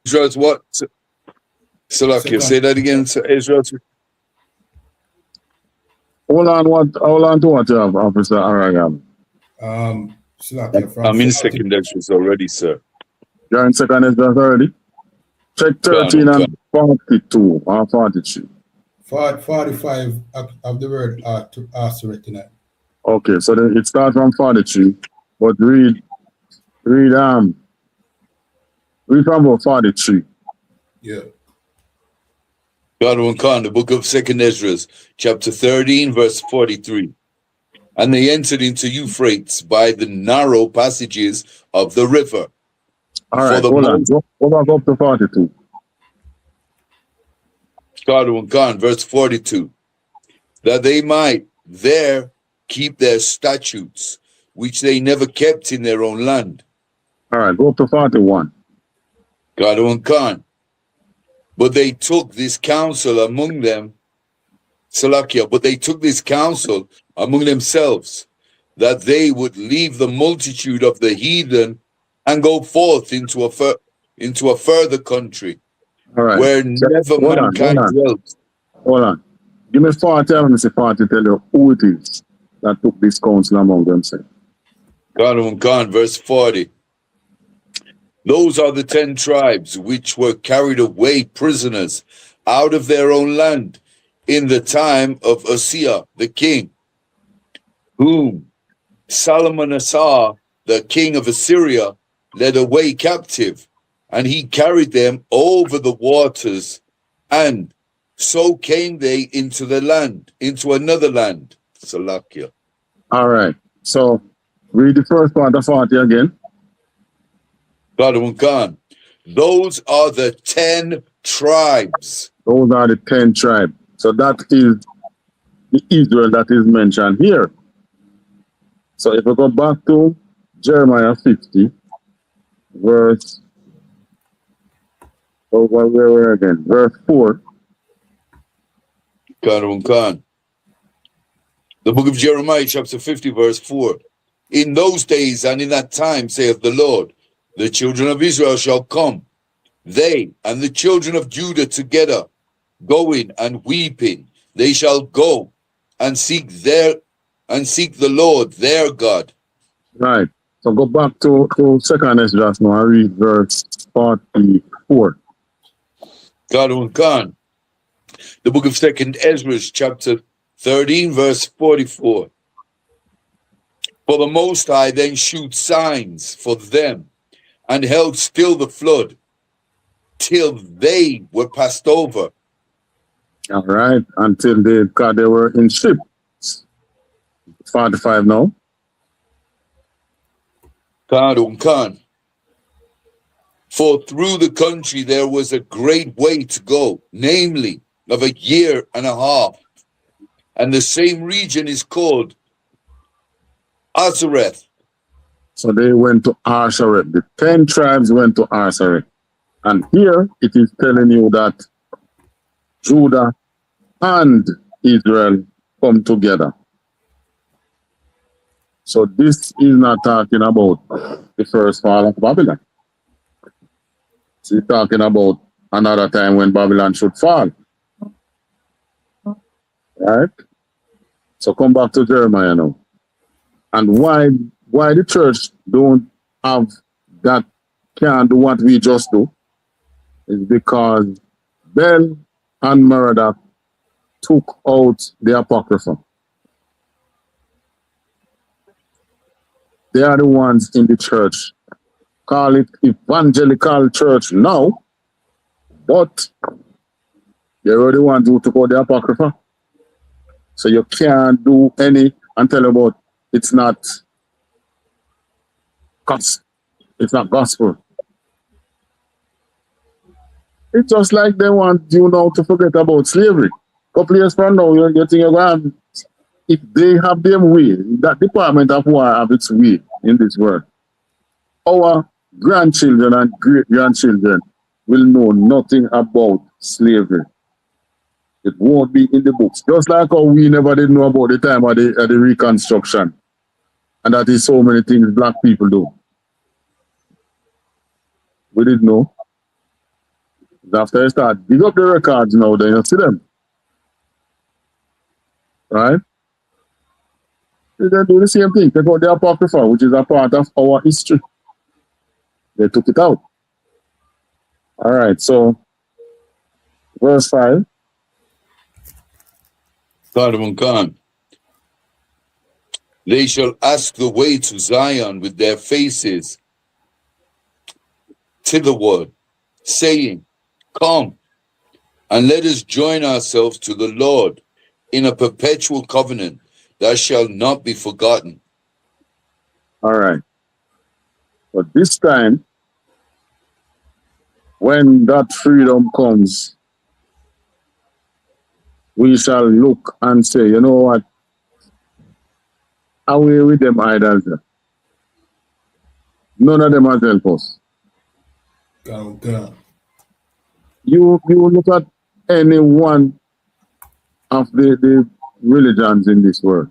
Israel's what? Salakia, say that again, Israel's. Hold on to what you have, Officer Aragan. Salakia, I'm in second Esdras already, sir. You're in second Esdras already? Check 13 and 42 or 43. 45 of the word aseret tonight. Okay, so then it starts from 43, but read from about 43. Yeah. God will come, the book of 2nd Ezra, chapter 13, verse 43. And they entered into Euphrates by the narrow passages of the river. All right, hold on. Go back up to 42. God will come, verse 42. That they might there keep their statutes, which they never kept in their own land. All right, go up to 41. God will come. But they took this counsel among them, Salakia, but they took this counsel among themselves, that they would leave the multitude of the heathen and go forth into a further country, all right, where never mankind dwelt. Hold on. Give me 40, I'm going to say 40, tell you who it is that took this counsel among themselves. God will come, verse 40. Those are the 10 tribes which were carried away prisoners out of their own land in the time of Uzziah the king, whom Salmanassar, the king of Assyria, led away captive, and he carried them over the waters, and so came they into the land, into another land. Salakia. All right, so read the first part of 40 again. God, those are the 10 tribes. Those are the 10 tribes. So that is the Israel that is mentioned here. So if we go back to Jeremiah 50, verse, where we're again, verse 4. The book of Jeremiah, chapter 50, verse 4. In those days and in that time, saith the Lord, the children of Israel shall come, they and the children of Judah together, going and weeping. They shall go and seek the Lord their God. Right. So go back to 2nd Ezra now and read verse 44. The book of 2nd Ezra, chapter 13, verse 44. For the Most High then shewed signs for them, and held still the flood, till they were passed over. All right, until they were in ships. 45 now. For through the country there was a great way to go, namely of a year and a half. And the same region is called Azareth. So they went to Azareth. The 10 tribes went to Azareth. And here it is telling you that Judah and Israel come together. So this is not talking about the first fall of Babylon. It's talking about another time when Babylon should fall. Right? So come back to Jeremiah now. And why the church don't have that, can't do what we just do, is because Bel and Merodach took out the Apocrypha. They are the ones in the church. Call it evangelical church now, but they were the ones who took out the Apocrypha. So you can't do any and tell about it's not gospel. It's not gospel. It's just like they want you now to forget about slavery. A couple years from now, you think you're going to, if they have their way, that Department of War have its way in this world, our grandchildren and great-grandchildren will know nothing about slavery. It won't be in the books. Just like how we never did know about the time of the Reconstruction. And that is so many things black people do. We didn't know. After you start dig up the records now, then you see them. Right? They do the same thing. Take out the Apocrypha, which is a part of our history. They took it out. All right, so verse 5. Solomon Khan. They shall ask the way to Zion with their faces thitherward, saying, Come, and let us join ourselves to the Lord in a perpetual covenant that shall not be forgotten. All right. But this time, when that freedom comes, we shall look and say, you know what? Away with them idols. None of them has helped us. You look at any one of the religions in this world.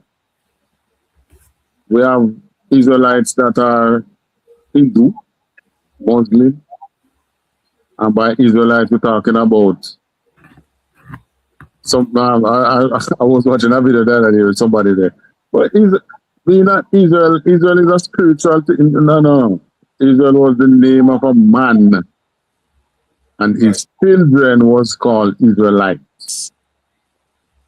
We have Israelites that are Hindu, Muslim, and by Israelites we're talking about some. I was watching a video the other day with somebody there, but being that Israel is a spiritual thing. No. Israel was the name of a man, and his children was called Israelites.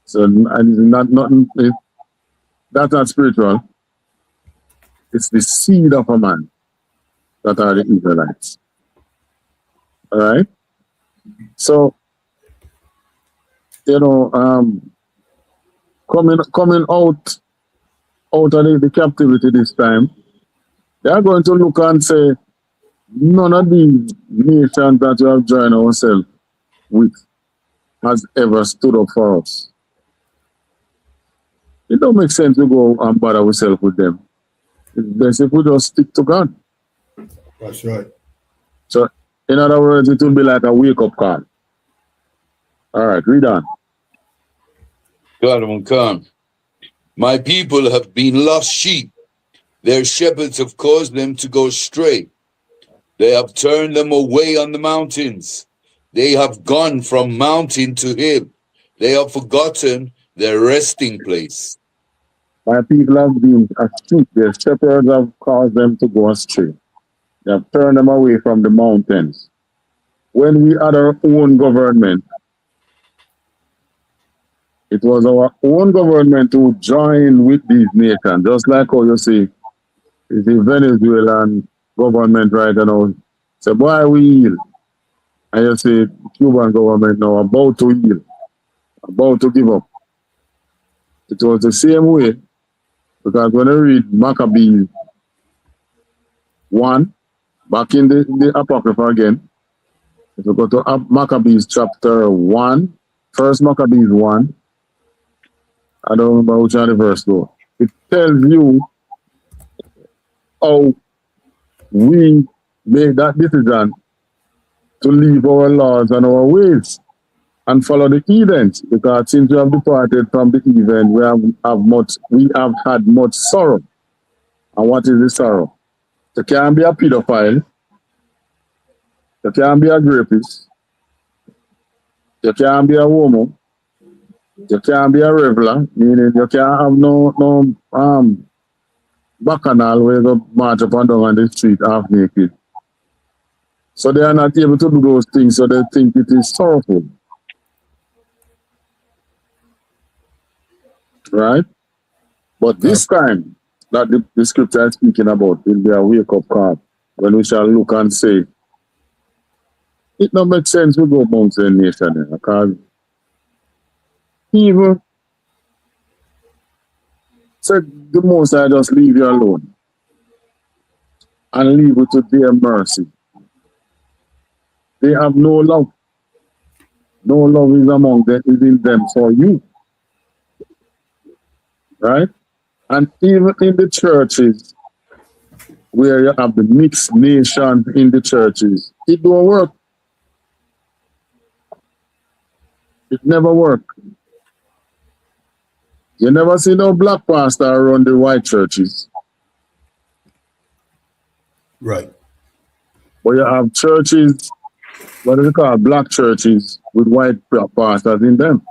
So, and that's not spiritual. It's the seed of a man that are the Israelites. All right. So, you know, coming out of the captivity this time, they are going to look and say, none of these nations that we have joined ourselves with has ever stood up for us. It don't make sense to go and bother ourselves with them. It's best if we just stick to God. That's right. So, in other words, it will be like a wake-up call. All right, read on. Solomon Khan. My people have been lost sheep. Their shepherds have caused them to go astray. They have turned them away on the mountains. They have gone from mountain to hill. They have forgotten their resting place. My people have been astray. Their shepherds have caused them to go astray. They have turned them away from the mountains. When we had our own government, it was our own government who joined with these nations, just like how you see the Venezuelan government right now. So boy, we yield. And you see the Cuban government now about to yield, about to give up. It was the same way, because when I read Maccabees 1, back in the Apocrypha again, if you go to Maccabees chapter 1, first Maccabees 1, I don't remember which one the verse though. It tells you how we made that decision to leave our laws and our ways and follow the heathens, because since we have departed from the heathen, we have had much sorrow. And what is the sorrow? You can't be a pedophile, you can't be a rapist, you can't be a homo, you can't be a reveler, meaning you can't have no bacchanal where you go march up and down on the street half naked. So they are not able to do those things, so they think it is sorrowful. Right? But this time that the scripture is speaking about will be a wake-up call when we shall look and say, it don't make sense we go amongst the nation, because even said the Most High just leave you alone and leave it to their mercy. They have no love. No love is among them, is in them for you. Right? And even in the churches, where you have the mixed nation in the churches, it don't work. It never work. You never see no black pastor around the white churches. Right. But you have churches, what do they call black churches, with white pastors in them.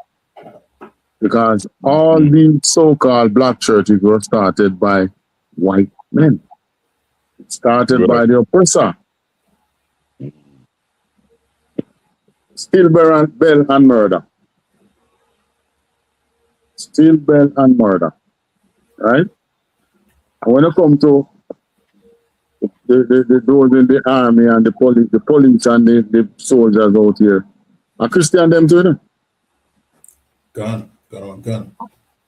Because all these so-called black churches were started by white men. It started by the oppressor. Still bell and murder. steal, bell, and murder. Right? And when it comes to those in the army and the police and the soldiers out here, a Christian them too, you know? Gun.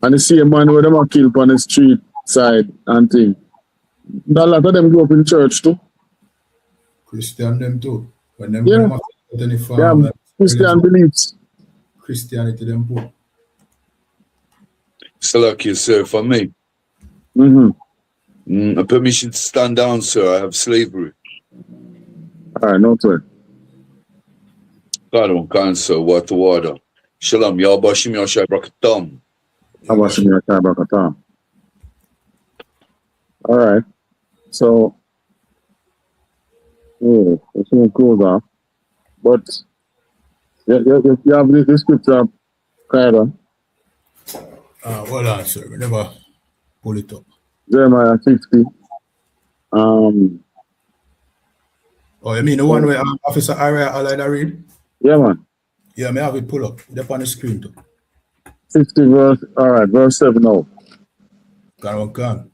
And the same man where them are killed on the street side and thing. A lot of them go up in church too. Christian them too. When them Yeah. come up with any farm, Yeah, Christian beliefs. Christianity them put. So like you, sir, for me. Mm-hmm. A permission to stand down, sir. I have slavery. All right, no sweat. God don't cancel what water. Shalom, y'all bashim y'all brakatam. All right. So, it's going to close off. But you have this scripture, Kyra. Hold on, sir. We never pull it up. Jeremiah 50. Oh, you mean the one where Officer Area allied I read? Yeah, man. Yeah, may have it pull up. It's up on the screen too. 50 verse, all right, verse 7 now. Can.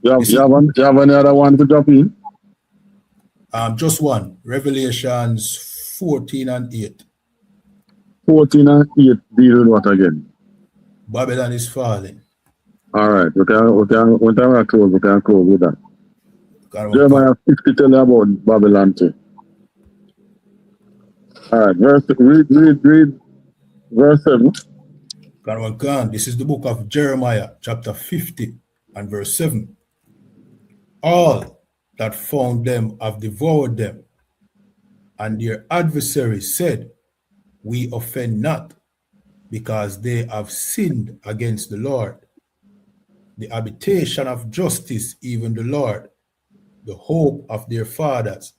You have any other one to drop in? Just one. Revelations 14 and 8. 14 and 8 deal with what again? Babylon is falling. All right, we can close with that. Can Jeremiah 50 tell you about Babylon too. All right, read verse 7. Can. This is the book of Jeremiah, chapter 50 and verse 7. All that found them have devoured them, and their adversaries said, we offend not, because they have sinned against the Lord, the habitation of justice, even the Lord, the hope of their fathers.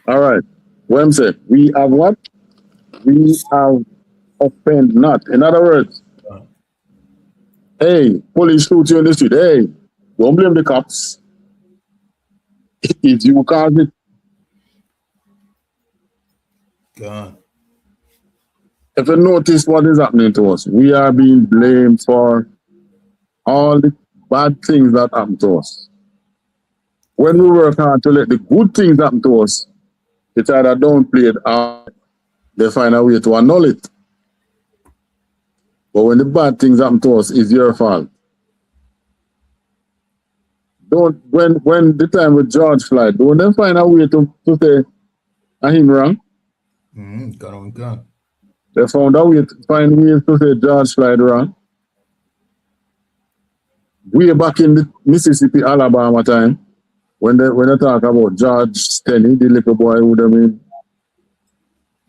All right. What I'm saying, we have what? We have offend not. In other words, hey, police shoot you in the street. Hey, don't blame the cops. If you cause it. God. If you notice what is happening to us, we are being blamed for all the bad things that happen to us. When we work hard to let the good things happen to us, it's either downplay it or they find a way to annul it. But when the bad things happen to us, it's your fault. When the time with George Floyd, don't they find a way to say him wrong? God. They found a way to find ways to say George Floyd wrong. Way back in the Mississippi, Alabama time, when they talk about George Stenny, the little boy who would have been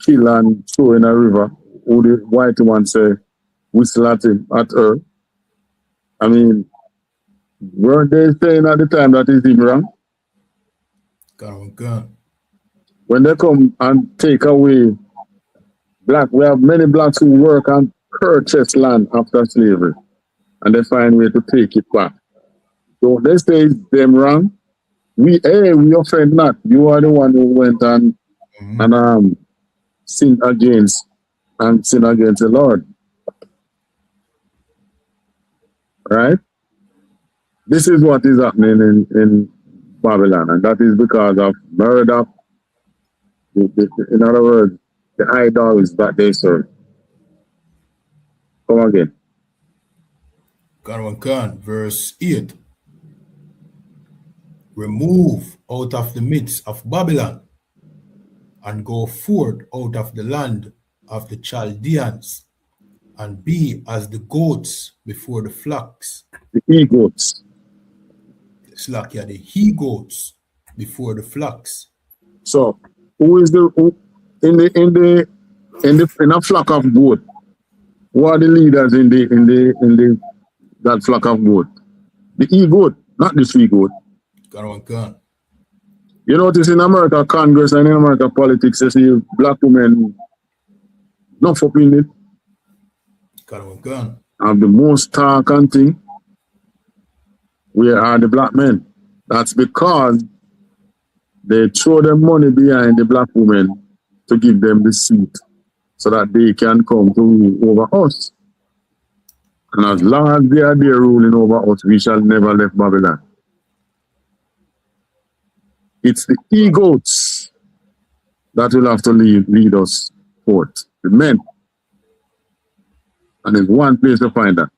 killed and thrown in a river, who the white man say whistle at him, at her. I mean, weren't they saying at the time that is him wrong? God. When they come and take away we have many blacks who work and purchase land after slavery, and they find a way to take it back. So they say it's them wrong. We offend not. You are the one who went and sinned against the Lord. Right? This is what is happening in Babylon, and that is because of murder. In other words, the idols that they serve. Come again. God, verse 8. Remove out of the midst of Babylon, and go forth out of the land of the Chaldeans, and be as the goats before the flocks. The he-goats. It's like the he-goats before the flocks. So, who is in a flock of goat? Who are the leaders in that flock of goat? The he-goat, not the she-goat. God. You notice in America Congress and in America politics, you see black women not up in it. God. And the most talk and thing, where are the black men? That's because they throw their money behind the black women to give them the seat so that they can come to rule over us. And as long as they are there ruling over us, we shall never leave Babylon. It's the egots that will have to lead us forth, the men. And there's one place to find that.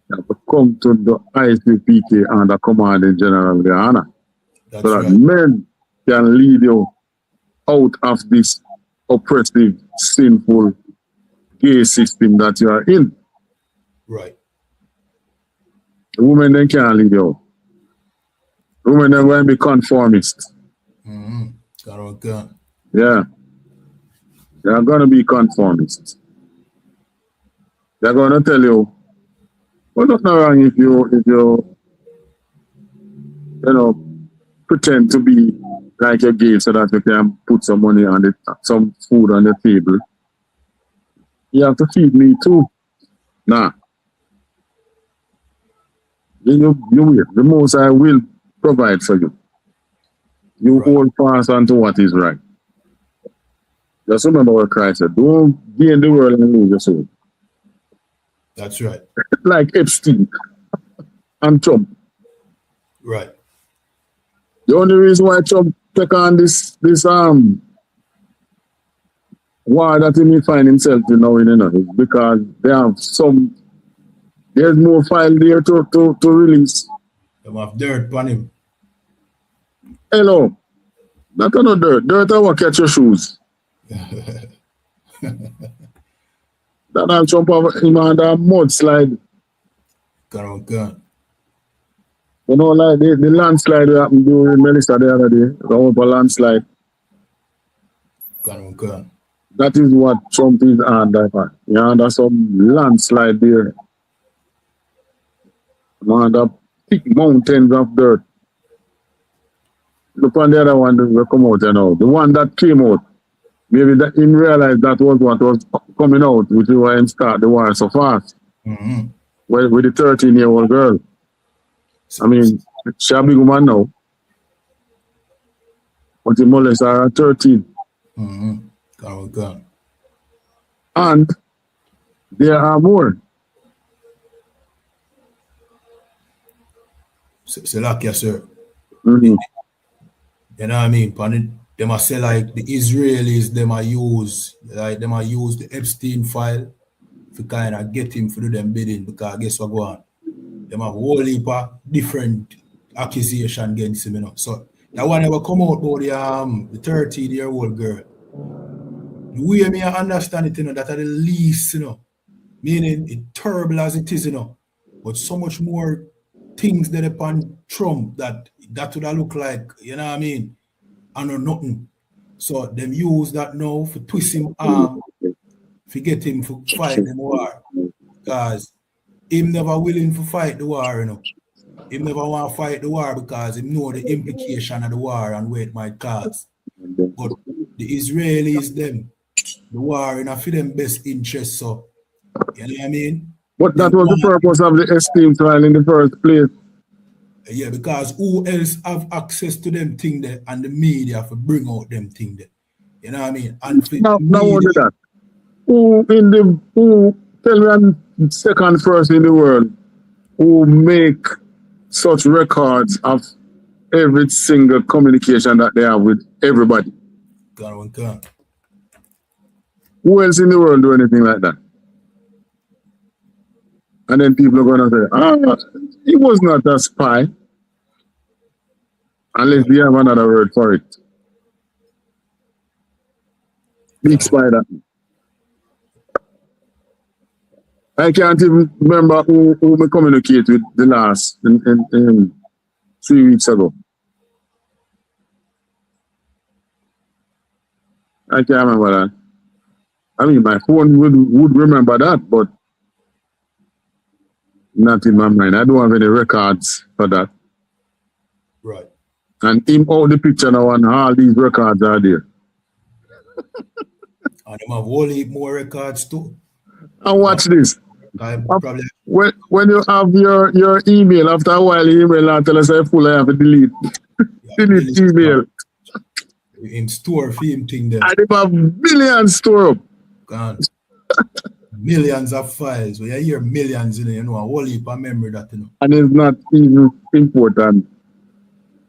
You have to come to the ISUPK and the commanding general YAHANNA. So that right. men can lead you out of this oppressive, sinful, gay system that you are in. Right. The women then can't lead you out. The women then going to be conformist. Yeah. They are going to be conformists. They're going to tell you, well, nothing wrong if you pretend to be like a gay so that you can put some money on it, some food on the table. You have to feed me too. Nah. You will. The Most I will provide for you. You Right. hold fast onto what is right. Just remember what Christ said. Don't gain the world and lose your soul. That's right. Like Epstein and Trump. Right. The only reason why Trump take on this war that he may find himself in now is because there's more file there to release. They have dirt on him. Hello. Not no dirt. Dirt I will catch your shoes. Donald Trump have him under a mudslide. Gun. You know, like the landslide that happened during Melissa the other day, the over landslide. Gun. That is what Trump is under. You're under some landslide there. You're under thick mountains of dirt. Look on the other one that will come out, The one that came out, maybe that him realized that was what was coming out, which is why him start the war so fast. With the 13-year-old girl. I mean, she's a big woman now. But the molest are at 13. Gun. And there are more. Salakia, sir. Mm-hmm. You know what I mean? They must say like the Israelis, they might use the Epstein file to kind of get him through them bidding, because guess what go on? They have a whole heap of different accusation against him, So that one never come out about the 13-year-old girl. The way me I understand it, that are the least, meaning it terrible as it is, but so much more things that upon Trump that would have look like, you know what I mean? I know nothing. So them use that now for twist him arm, to get him to fight the war. Because him never willing to fight the war, Him never want to fight the war because he know the implication of the war and where it might cause. But the Israelis, the war for them best interest, so you know what I mean? But that was the purpose of the esteem trial in the first place. Yeah, because who else have access to them thing there and the media for bring out them thing there? You know what I mean? And for Now only that. Who tell me I'm second first in the world who make such records of every single communication that they have with everybody? God. Who else in the world do anything like that? And then people are going to say, he was not a spy. Unless they have another word for it. Big spy that. I can't even remember who we communicate with the last in 3 weeks ago. I can't remember that. I mean, my phone would remember that, but not in my mind. I don't have any records for that. Right. And him all the picture now and all these records are there. And them have whole heap more records too. And watch this. Probably When you have your email, after a while, your email and tell us I full, I have to delete. delete email. In store for him thing there. And they have billions store up. God. millions of files. We hear millions, you know, a whole heap of memory that, you know. And it's not even important.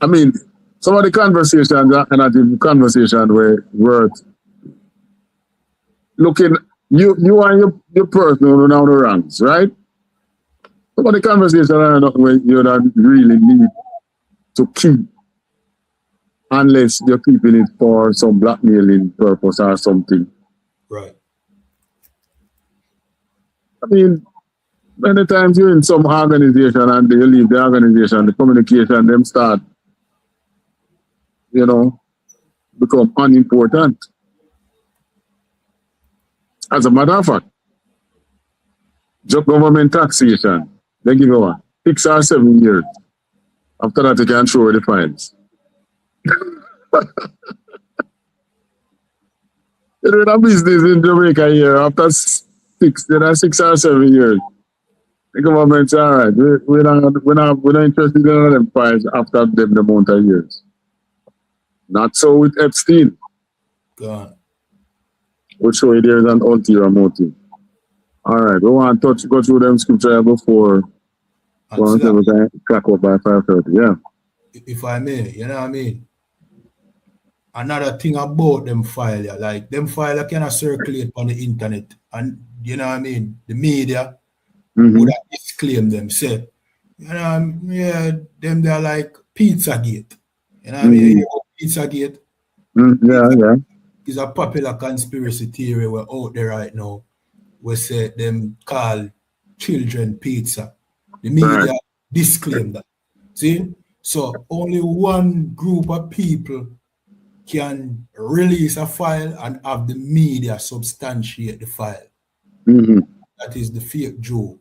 I mean, some of the conversations are not even conversation where worth looking, you and your personal on the ranks, right? Some of the conversations are not where you don't really need to keep unless you're keeping it for some blackmailing purpose or something. Right. I mean, many times you're in some organization and they leave the organization, the communication, them start, you know, become unimportant. As a matter of fact, government taxation, they give you 6 or 7 years. After that, you can throw away the files. You're in a business in Jamaica here after 6 or 7 years. The government's all right. We're not interested in them files after them the amount of years. Not so with Epstein. God. We'll show you there's an ulterior motive. All right, we want to go through them scripture before we can crack up by 5:30. Yeah. If I may, you know what I mean? Another thing about them file, yeah, like them file cannot circulate on the internet, and you know what I mean? The media would have disclaimed them, say, you know, yeah, them they're like Pizzagate. You know what I mean? You hear about Pizzagate? Yeah. It's a popular conspiracy theory we're out there right now. We say them call children pizza. The media disclaim that. See? So only one group of people can release a file and have the media substantiate the file. That is the fake Joe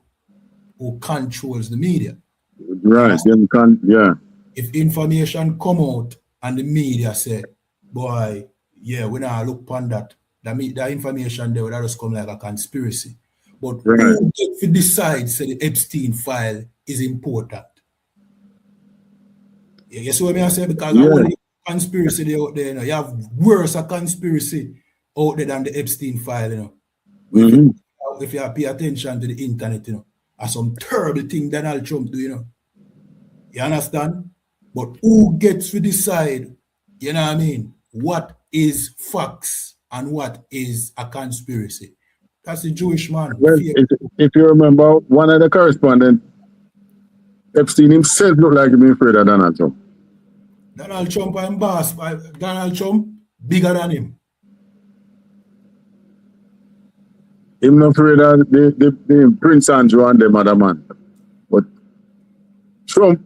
who controls the media. Right. If information come out and the media say, boy, yeah, we not look upon that. That information there would just come like a conspiracy. But who get to decide say the Epstein file is important? You see what I say? Because I want conspiracy out there, you know. You have worse a conspiracy out there than the Epstein file, you know. If you pay attention to the internet, you know, are some terrible thing Donald Trump do, you know. You understand? But who gets to decide, you know what I mean, what is facts and what is a conspiracy? That's the Jewish man. Well, if you remember, one of the correspondents, Epstein himself looked like him afraid of Donald Trump. Donald Trump and boss, Donald Trump bigger than him. Him not afraid of the Prince Andrew and them other man. But Trump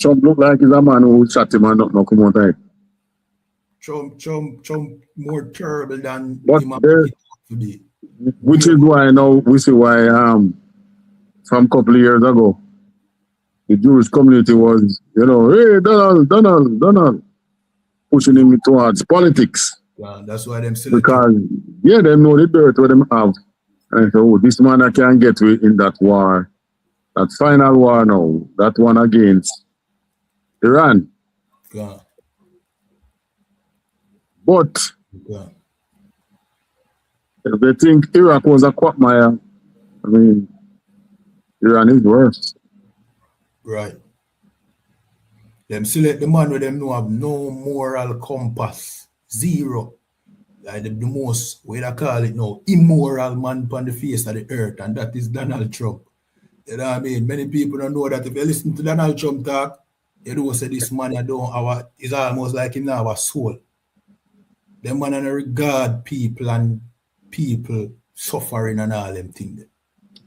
looked like he's a man who shot him and not come out of it. Trump more terrible than him today. Which is why now we see why from a couple of years ago the Jewish community was, you know, hey, Donald, pushing him towards politics. Yeah, that's why them because them know the dirt what them have. And so this man I can get with in that war, that final war now, that one against Iran. Yeah. But if they think Iraq was a quagmire, I mean, Iran is worse. Right. Them select the man with them know have no moral compass. Zero. Like the most, what I call it now, immoral man on the face of the earth, and that is Donald Trump. You know what I mean? Many people don't know that if you listen to Donald Trump talk, you don't say this man is almost like him now our soul. Them man and regard people and people suffering and all them things.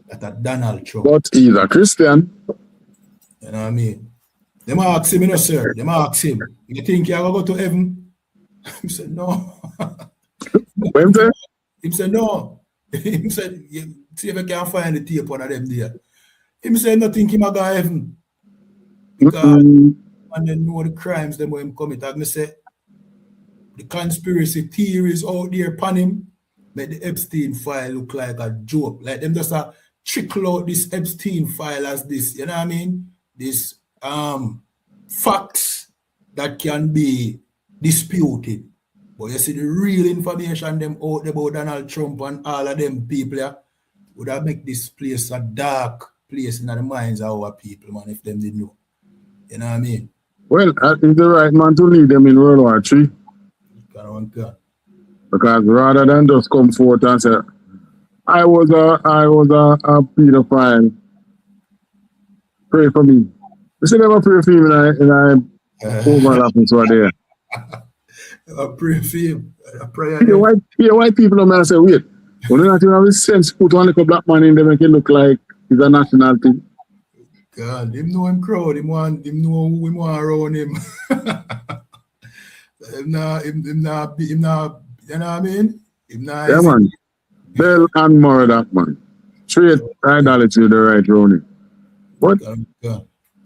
That Donald Trump. But he's a Christian. You know what I mean? Them ask him, you know, sir. Them ask him, you think you're going to go to heaven? He said, no. When say? He said, no. He said, see if I can find the tape on them there. He said, no think him going to heaven. Because and they know the crimes them when him commit. I say, the conspiracy theories out there upon him make the Epstein file look like a joke. Like them just trickle out this Epstein file as this, you know what I mean? This facts that can be disputed. But you see the real information them out about Donald Trump and all of them people, yeah, would have make this place a dark place in the minds of our people, man, if them didn't know. You know what I mean? Well, I think the right man to lead them in World War III. Because rather than just come forth and say, I was a pedophile, pray for me. You see, never pray for him in I overlapping so there. I pray for him. I pray. White people don't say, wait, we don't have a sense put one little black man in there make it look like it's a national thing. God, him know him crowd, him know who him want around him. him not, you know what I mean? Him not. Yeah, man. Bell and Murdoch, man. Straight idolatry the right round it. But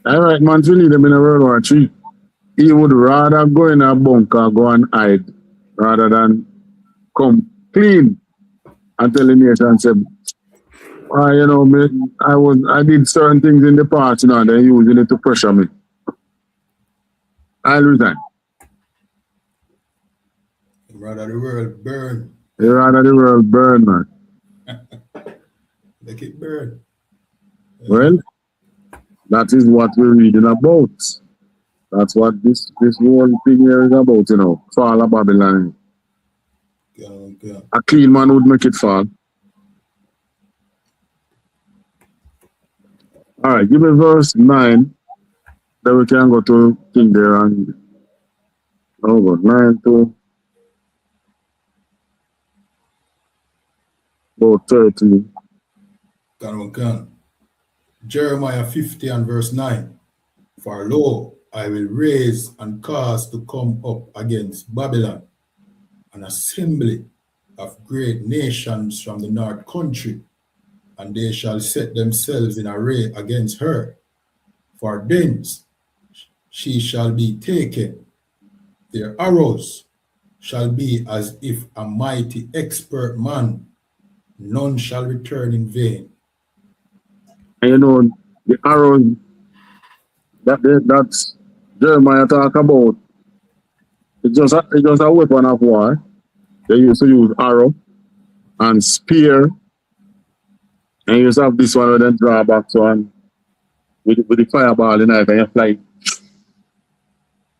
all right, man, to lead them in a World War III. He would rather go in a bunker, go and hide, rather than come clean and tell the nation, say, you know, I did certain things in the past, you know, they're using it to pressure me. I'll resign. Rather the world burn. Rather the world burn, man. Make it burn. Well, that is what we're reading about. That's what this whole thing here is about, you know. Fall of Babylon. Yeah. A clean man would make it fall. All right, give me verse 9. Then we can go to King there and over 9 to about 13. Jeremiah 50 and verse 9. For lo, I will raise and cause to come up against Babylon an assembly of great nations from the north country, and they shall set themselves in array against her. For thence she shall be taken. Their arrows shall be as if a mighty expert man. None shall return in vain. And you know, the arrows that's Jeremiah talk about, it's just a weapon of war. They used to use arrow and spear, and you just have this one where they draw back so on with the fireball in it and you fly.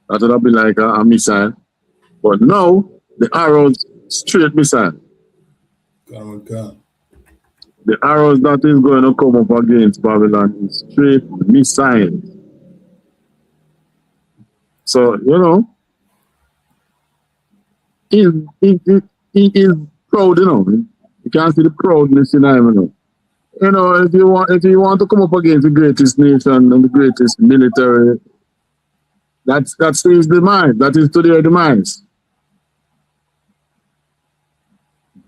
That would be like a missile. But now the arrows straight missile. The arrows that is going to come up against Babylon is straight missile. So, you know, he is proud, you know. You can't see the proudness in him, you know. You know, if you want to come up against the greatest nation and the greatest military, that's his demise. That is to their demise.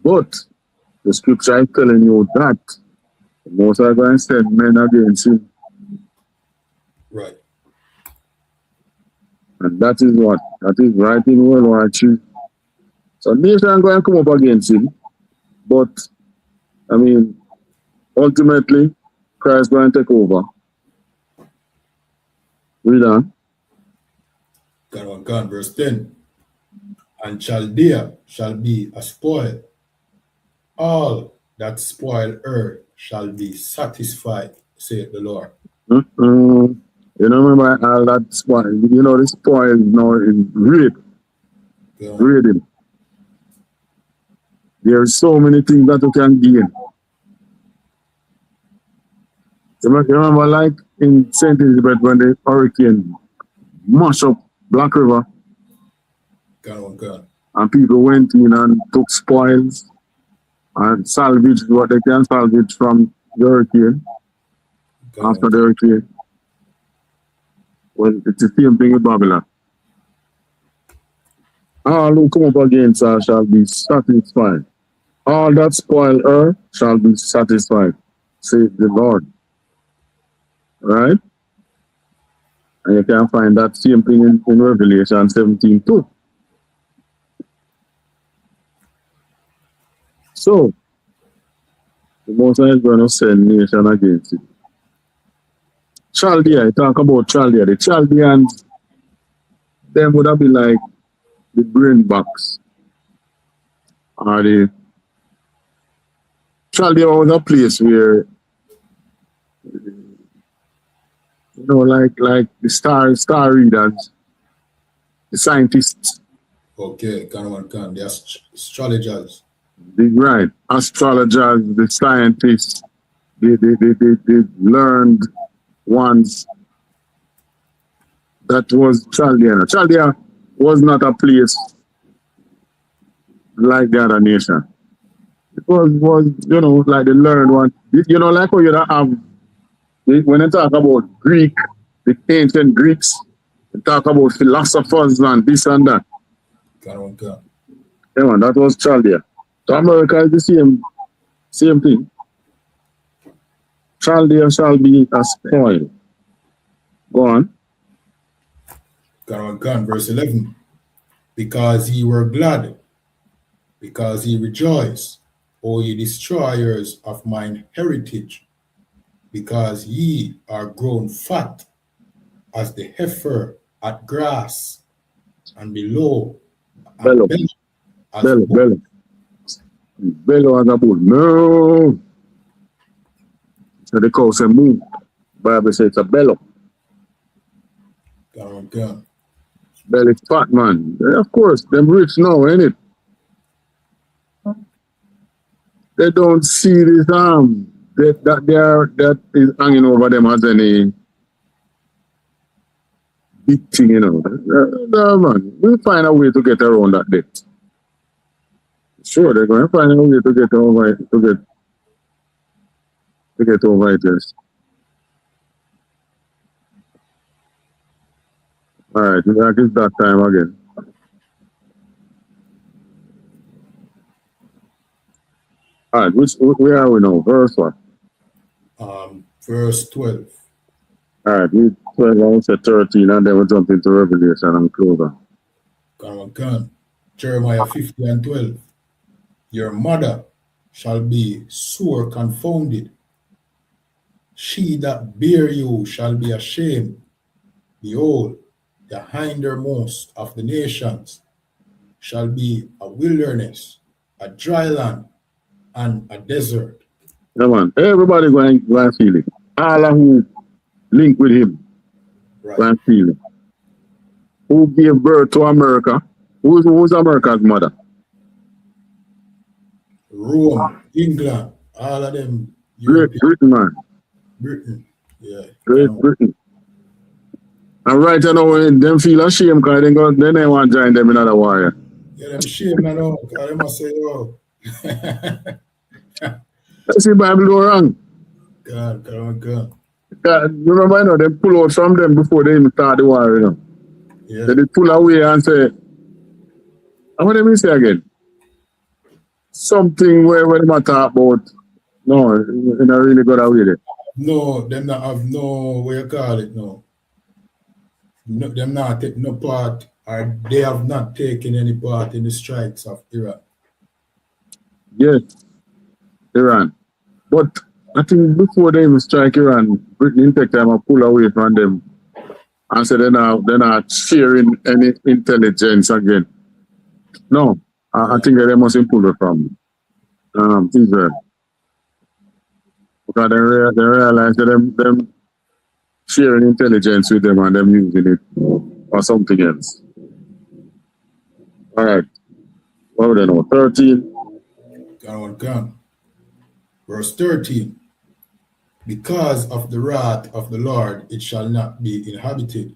But the scripture is telling you that the Most High going to send men against him. Right. And that is what? That is right in World War III. So nation are going to come up against him. But, I mean, ultimately, Christ is going to take over. Read on. Go on, verse 10. And Chaldea shall be a spoil. All that spoil earth shall be satisfied, saith the Lord. You know, remember all that spoil. You know, the spoil now is rape. Raiding. There are so many things that you can gain. You remember, like in St. Elizabeth, when the hurricane mashed up Black River, and people went in and took spoils and salvaged what they can salvage from the hurricane, after the hurricane. Well, it's the same thing with Babylon. All who come up against her shall be satisfied. All that spoil her shall be satisfied, saith the Lord. Right? And you can find that same thing in Revelation 17 too. So, the Most High is going to send nation against it. Chaldea, I talk about Chaldea. The Chaldeans, them would have been like the brain box Chaldea was a place where, like the star readers, the scientists, Okay, the astrologers. right, astrologers, the scientists, the learned ones. That was Chaldea. Chaldea was not a place like the other nation. It was like the learned one. Like how you have, when they talk about Greek, the ancient Greeks, they talk about philosophers and this and that. Yeah, man, that was Chaldea. So America is the same thing. Chaldea shall be a spoil. Go on. Verse 11. Because ye were glad, because ye rejoice, O ye destroyers of mine heritage, because ye are grown fat as the heifer at grass, and below Bellow. Bellow as a bull. No. So the cow say move. Bible says it's a bellow. Belly fat man. Yeah, of course, them rich now, ain't it? They don't see this that is hanging over them as any big thing, No, man. We'll find a way to get around that debt. Sure, they're going to find a way to get over it, to get over it, yes. All right, it's that time again. All right, where are we now? Verse what? Verse 12. All right, we 12, I say 13, and then we'll jump into Revelation and close on. Jeremiah 50 and 12. Your mother shall be sore confounded. She that bare you shall be ashamed. Behold, the hindermost of the nations shall be a wilderness, a dry land, and a desert. Yeah, man. Everybody going to feel it. All who link with him going to feel it. Who gave birth to America? Who's America's mother? Rome, England, all of them. Great Britain, man. Britain, yeah. Great Britain. And right now, them feel ashamed because they don't want to join them in another war. Yeah, them shame now, because they must say, oh. Let's see, Bible go wrong. God. Remember, they pull out from them before they even start the war, Yeah. They pull away and say, what do they say again? Something where they talk about, no, in a really good way there. No, them not have no, what you call it, no. Them not take no part, or they have not taken any part in the strikes of Iran. Yes, Iran. But I think before they even strike Iran, Britain take time and pull away from them and say they're not sharing any intelligence again. No, I think they must pull it from Israel. Because they realize that them sharing intelligence with them and them using it for something else. All right. What would they know? 13. Come. Verse 13. Because of the wrath of the Lord, it shall not be inhabited,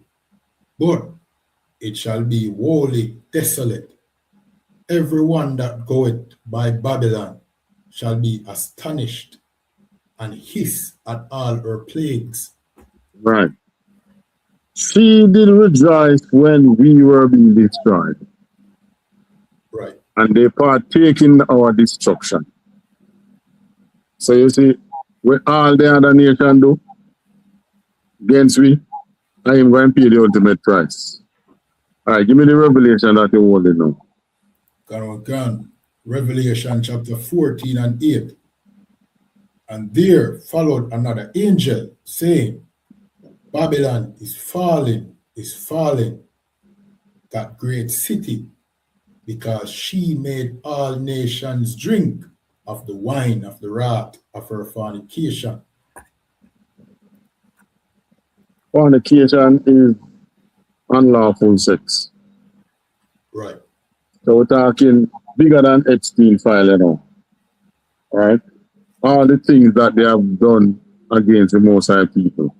but it shall be wholly desolate. Every one that goeth by Babylon shall be astonished and hiss at all her plagues. Right. She did rejoice when we were being destroyed. Right. And they partake in our destruction. So you see, what all the other nations do against we, I am going to pay the ultimate price. All right, give me the revelation that you want to know. Revelation chapter 14 and 8. And there followed another angel, saying, Babylon is falling, that great city, because she made all nations drink of the wine of the wrath of her fornication. Fornication is unlawful sex. Right. So we're talking bigger than Epstein file, you know. Right? All the things that they have done against the Most High people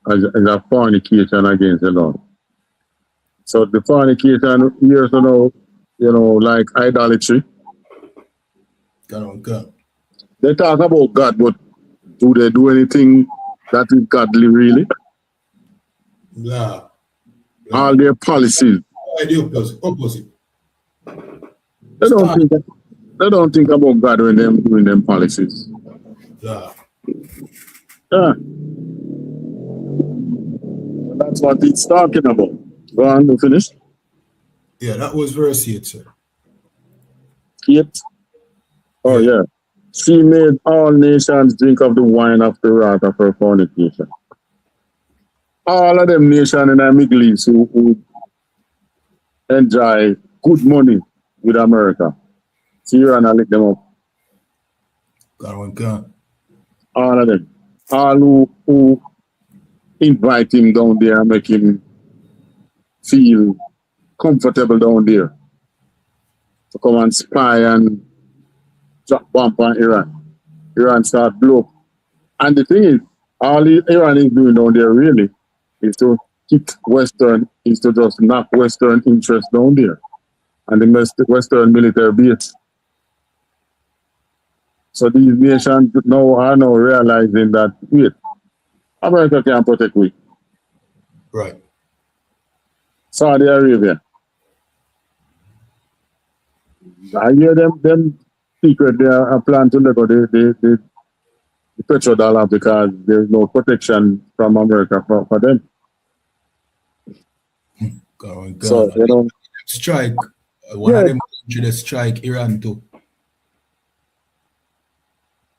is a fornication against the Lord. So the fornication years ago, you know, like idolatry. They talk about God, but do they do anything that is godly really? Blah. All their policies. The opposite. They don't think about God when they're doing them policies. Blah. Yeah. That's what it's talking about. Go on, you finish? Yeah, that was verse 8, sir. 8? Oh, yeah. She made all nations drink of the wine of the wrath of her fornication. All of them nations in the Middle East who enjoy good money with America. See, and I lick them up. All of them. All who invite him down there and make him feel comfortable down there to come and spy and drop bomb on Iran. Iran start blow. And the thing is, all Iran is doing down there really is to kick Western, is to just knock Western interest down there and the Western military base. So these nations now are now realizing that, wait, America can't protect we. Right. Saudi Arabia. I hear them secret they are planning to let go the petrodollar because there's no protection from America for them. So they don't strike. One of them should strike Iran too.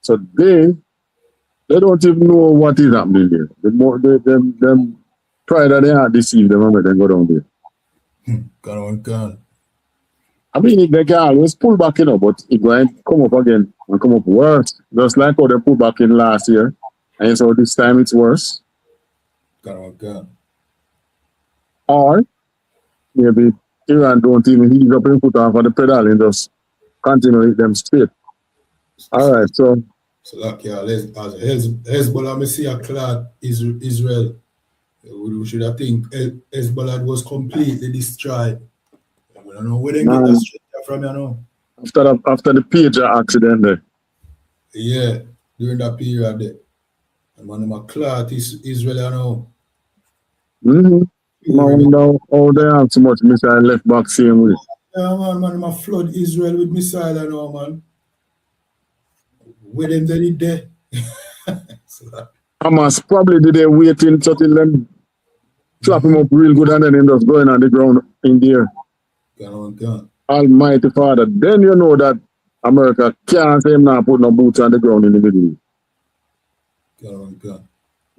So they don't even know what is happening there. Them try that they are deceived them and then go down there. I mean, they can always pull back, you know, but it going to come up again and come up worse. Just like how they pulled back in last year. And so this time it's worse. Or maybe Iran don't even heat up and put on for the pedal and just continue with them straight. All right, so like, yeah, as Hezbollah, I see a clad Israel. We should have think Hezbollah was completely destroyed. I don't know where they get that straight from, you know. After the pager accident there. Yeah, during that period there. And one of my clad is Israel, you know. Now, they have so much missile left back same way. Yeah, man, flood Israel with missile, you know, man. Where them they did there? Hamas probably did they waiting until them slap him up real good and then him just going on the ground in there. Almighty Father. Then you know that America can't say him now put no boots on the ground in the Middle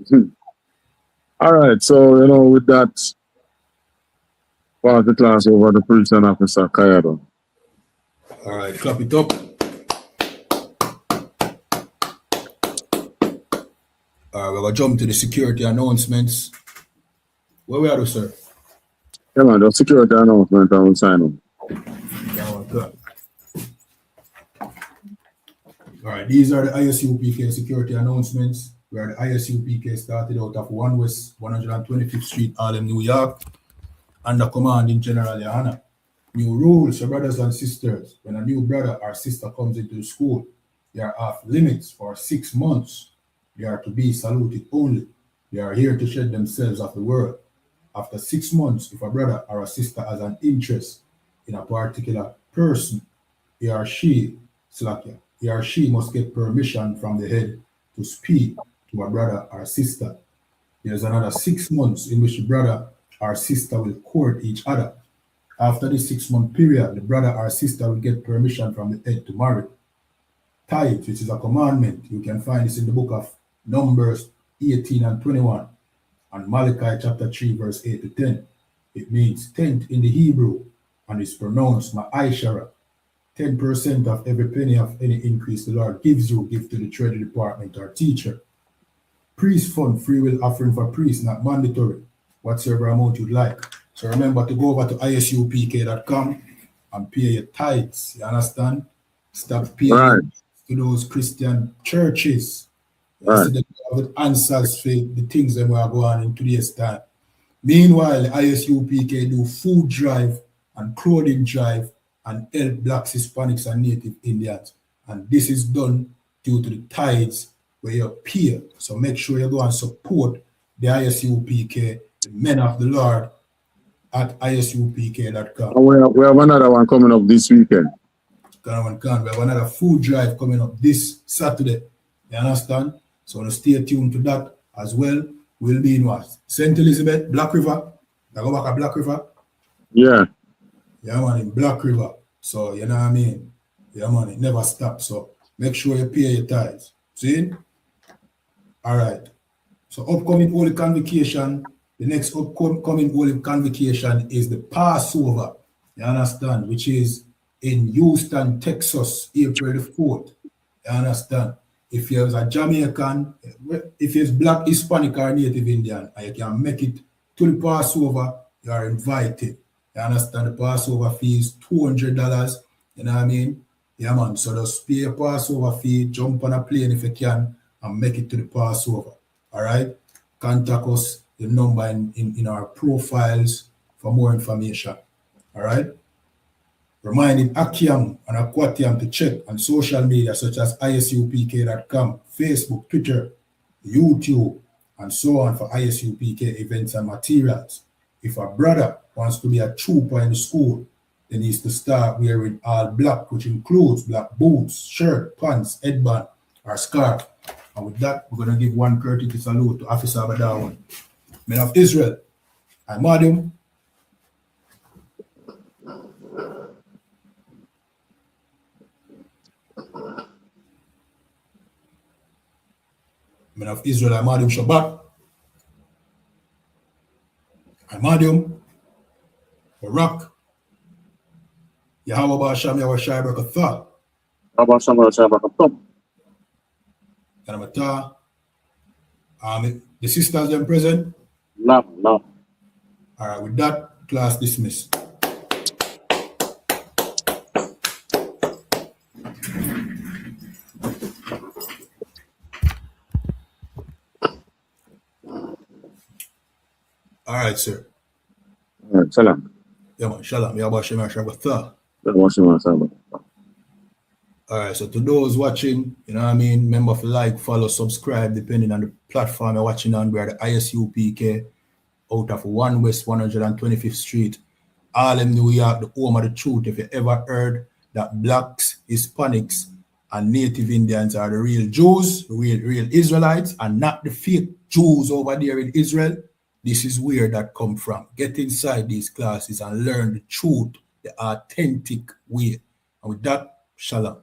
East. All right, so you know with that, pass the class over to Prison Officer Kayado. All right, clap it up. All right, we're going to jump to the security announcements. Where we are, sir? Yeah, man, the security announcement I will sign on. All right, these are the ISUPK security announcements, where the ISUPK started out of 1 West 125th Street, Harlem, New York, under commanding General YAHANNA. New rules for brothers and sisters. When a new brother or sister comes into the school, they are off limits for 6 months. They are to be saluted only. They are here to shed themselves of the world. After 6 months, if a brother or a sister has an interest in a particular person, he or she must get permission from the head to speak to a brother or sister. There's another 6 months in which the brother or sister will court each other. After this 6-month period, the brother or sister will get permission from the head to marry. Tithe, which is a commandment, you can find this in the book of Numbers 18 and 21 and Malachi chapter 3 verse 8 to 10. It means tenth in the Hebrew. and it's pronounced Ma'aishara. 10% of every penny of any increase the Lord gives you, give to the Treasury Department or teacher. Priest fund, free will offering for priests, not mandatory. Whatsoever amount you'd like. So remember to go over to ISUPK.com and pay your tithes. You understand? Stop paying to those Christian churches. Right. Instead of answers for the things that we are going on in today's time. Meanwhile, ISUPK do food drive and clothing drive and help blacks, Hispanics, and Native Indians. And this is done due to the tithes where you pay. So make sure you go and support the ISUPK, the men of the Lord, at ISUPK.com. And we have another one coming up this weekend. We have another food drive coming up this Saturday. You understand? So stay tuned to that as well. We'll be in what? St. Elizabeth, Black River. I go back at Black River. Yeah. Yeah, man, in Black River. So, you know what I mean? Yeah, man, it never stops. So, make sure you pay your tithes. See? All right. So, upcoming Holy Convocation, the next upcoming Holy Convocation is the Passover. You understand? Which is in Houston, Texas, April the 4th. You understand? If you're a Jamaican, if you're Black, Hispanic, or Native Indian, and you can make it to the Passover, you are invited. You understand? The Passover fee is $200. You know what I mean? Yeah, man. So just pay a Passover fee, jump on a plane if you can, and make it to the Passover. All right? Contact us, the number in our profiles for more information. All right? Reminding Akiam and Aquatiam to check on social media such as ISUPK.com, Facebook, Twitter, YouTube, and so on for ISUPK events and materials. If a brother wants to be a trooper in the school, then he needs to start wearing all black, which includes black boots, shirt, pants, headband, or scarf. And with that, we're going to give one courtesy salute to Officer Badawan, men of Israel. I madam. Men of Israel, I madam Shabbat. I madam Barak. Yahweh Basham Yahweh Shai Barakatha. Abba Sama Shabbat. Kanamata. The sisters them present? No. All right, with that, class dismissed. All right, sir. All right, Salam. Yeah, man. Shalom. Yahweh Shem Shabbat. All right, so to those watching, you know what I mean, remember to like, follow, subscribe, depending on the platform you're watching on. We're the ISUPK out of 1 West 125th Street, Harlem, New York, the home of the truth. If you ever heard that blacks, Hispanics, and Native Indians are the real Jews, the real Israelites, and not the fake Jews over there in Israel, this is where that come from. Get inside these classes and learn the truth, the authentic way. And with that, Shalom.